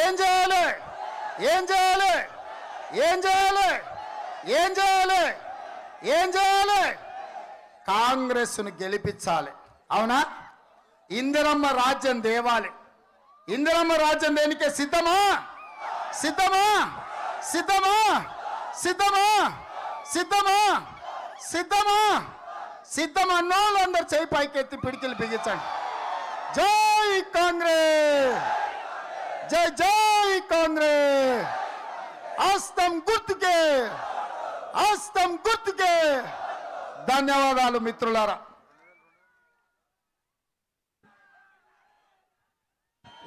ఏం చేయాలి? ఏం చేయాలి? ఏం చేయాలి? ఏం చేయాలి? ఏం చేయాలి? కాంగ్రెస్ను గెలిపించాలి. అవునా? ఇందిరమ్మ రాజ్యం తేవాలి. ఇందిరమ్మ రాజ్యం దేనికే సిద్ధమా? సిద్ధమా? సిద్ధమా? సిద్ధమా? సిద్ధమా? సిద్ధమా? సిద్ధం అన్నోళ్ళందరూ చేయి పైకెత్తి పిడికిలు బిగించండి. జై కాంగ్రెస్, జై జై కాంగ్రెస్. హస్తం గుర్తుకే, హస్తం గుర్తుకే. ధన్యవాదాలు మిత్రులారా.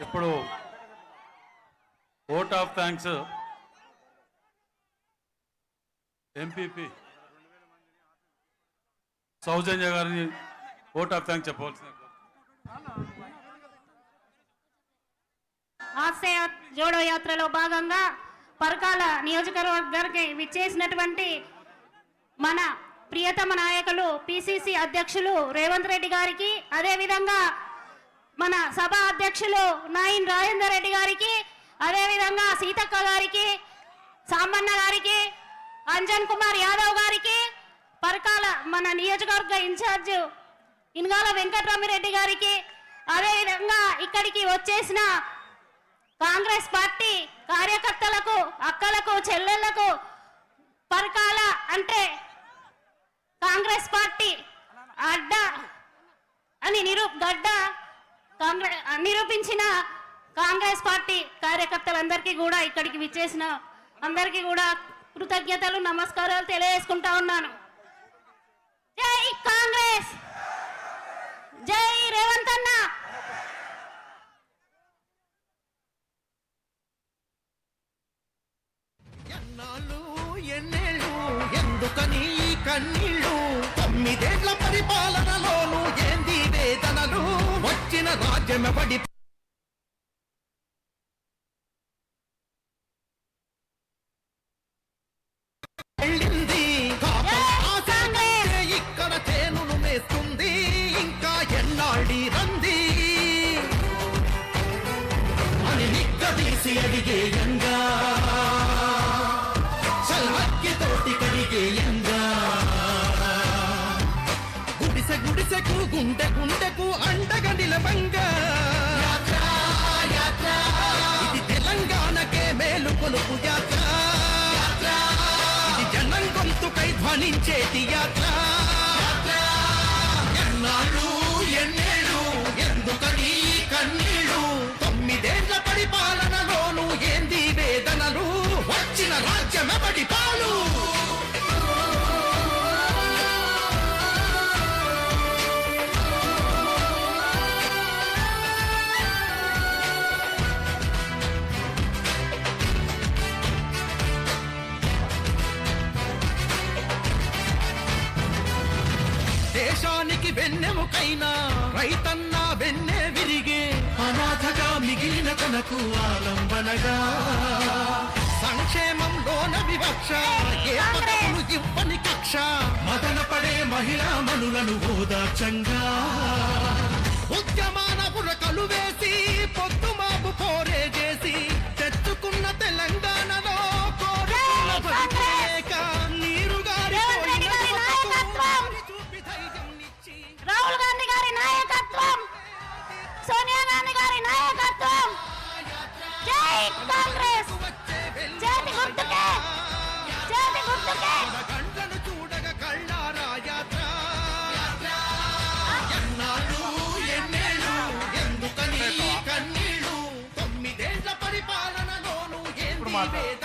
ఇప్పుడు ఓట్ ఆఫ్ థ్యాంక్స్ ఎంపీపీ సౌజన్య గారిని ఓట్ ఆఫ్ థ్యాంక్స్ చెప్పవలసిన. ఆశయ జోడో యాత్రలో భాగంగా పరకాల నియోజకవర్గానికి విచ్చేసినటువంటి మన ప్రియతమ నాయకులు పిసిసి అధ్యక్షులు రేవంత్ రెడ్డి గారికి, అదేవిధంగా మన సభ అధ్యక్షులు నాయిన్ రాజేందర్ రెడ్డి గారికి, అదేవిధంగా సీతక్క గారికి, సామన్న గారికి, అంజన్ కుమార్ యాదవ్ గారికి, పరకాల మన నియోజకవర్గ ఇన్ఛార్జ్ ఇన్గాల వెంకటరామిరెడ్డి గారికి, అదేవిధంగా ఇక్కడికి వచ్చేసిన కాంగ్రెస్ పార్టీ కార్యకర్తలకు, అక్కలకు, చెల్లెళ్లకు, పరకాల అంటే కాంగ్రెస్ పార్టీ అడ్డ అని నిరూపించిన కాంగ్రెస్ పార్టీ కార్యకర్తలందరికీ కూడా, ఇక్కడికి విచ్చేసిన అందరికీ కూడా కృతజ్ఞతలు, నమస్కారాలు తెలియజేసుకుంటా ఉన్నాను. జై కాంగ్రెస్, జై రేవంత్ అన్న. ఎన్నేళ్ళు ఎందుకని ఈ కన్నీళ్ళు? 9 పరిపాలనలోను ఏంది వేదనలు? వచ్చిన రాజ్యమెవడి వెళ్ళింది? ఇక్కడ తేనును మేస్తుంది, ఇంకా ఎన్నాళ్ళి రంది అని నిక్కదీసి అడిగేయంగా, తోటి కడిగేయంగా, గుడిసె గుడిసెకు గుండె గుండెకు అండగా నిలవంగా, ఇది తెలంగాణకే మేలు కొలుపు యాత్ర, ఇది జనం గొంతుకై ధ్వనించేటి యాత్ర. ఎన్నాళ్ళు ఎన్నేళ్ళు ఎందుకని కన్నీళ్ళు? 9 పరిపాలనలోను ఏంది వేదనలు? వచ్చిన రాజ్యమెవడి పాలు? దేశానికి వెన్నెముకైనా రైతన్నా వెన్నె విరిగే, అనాథగా మిగిలిన తనకు ఆలంబనగా, సంక్షేమంలోన వివక్ష, ఏ పదవులు ఇవ్వని కక్ష, మదన పడే మహిళా మనులను ఓదార్చంగా, ఉద్యమాన పురకలు వేసి పొద్దుమాపు పోరే చేసి తెచ్చుకున్న తెలంగాణలో రాహుల్ గాంధీ గారి నాయకత్వం, సోనియా గాంధీ గారి నాయకత్వం. జై కాంగ్రెస్, చేతి గుర్తుకే, చేతి గుర్తుకే. గంటలు చూడగ కళ్ళారా యాత్ర. ఎన్నాళ్ళు ఎన్నేళ్ళు ఎందుకని కన్నీళ్ళు? 9 పరిపాలనలోను ఏంది వేద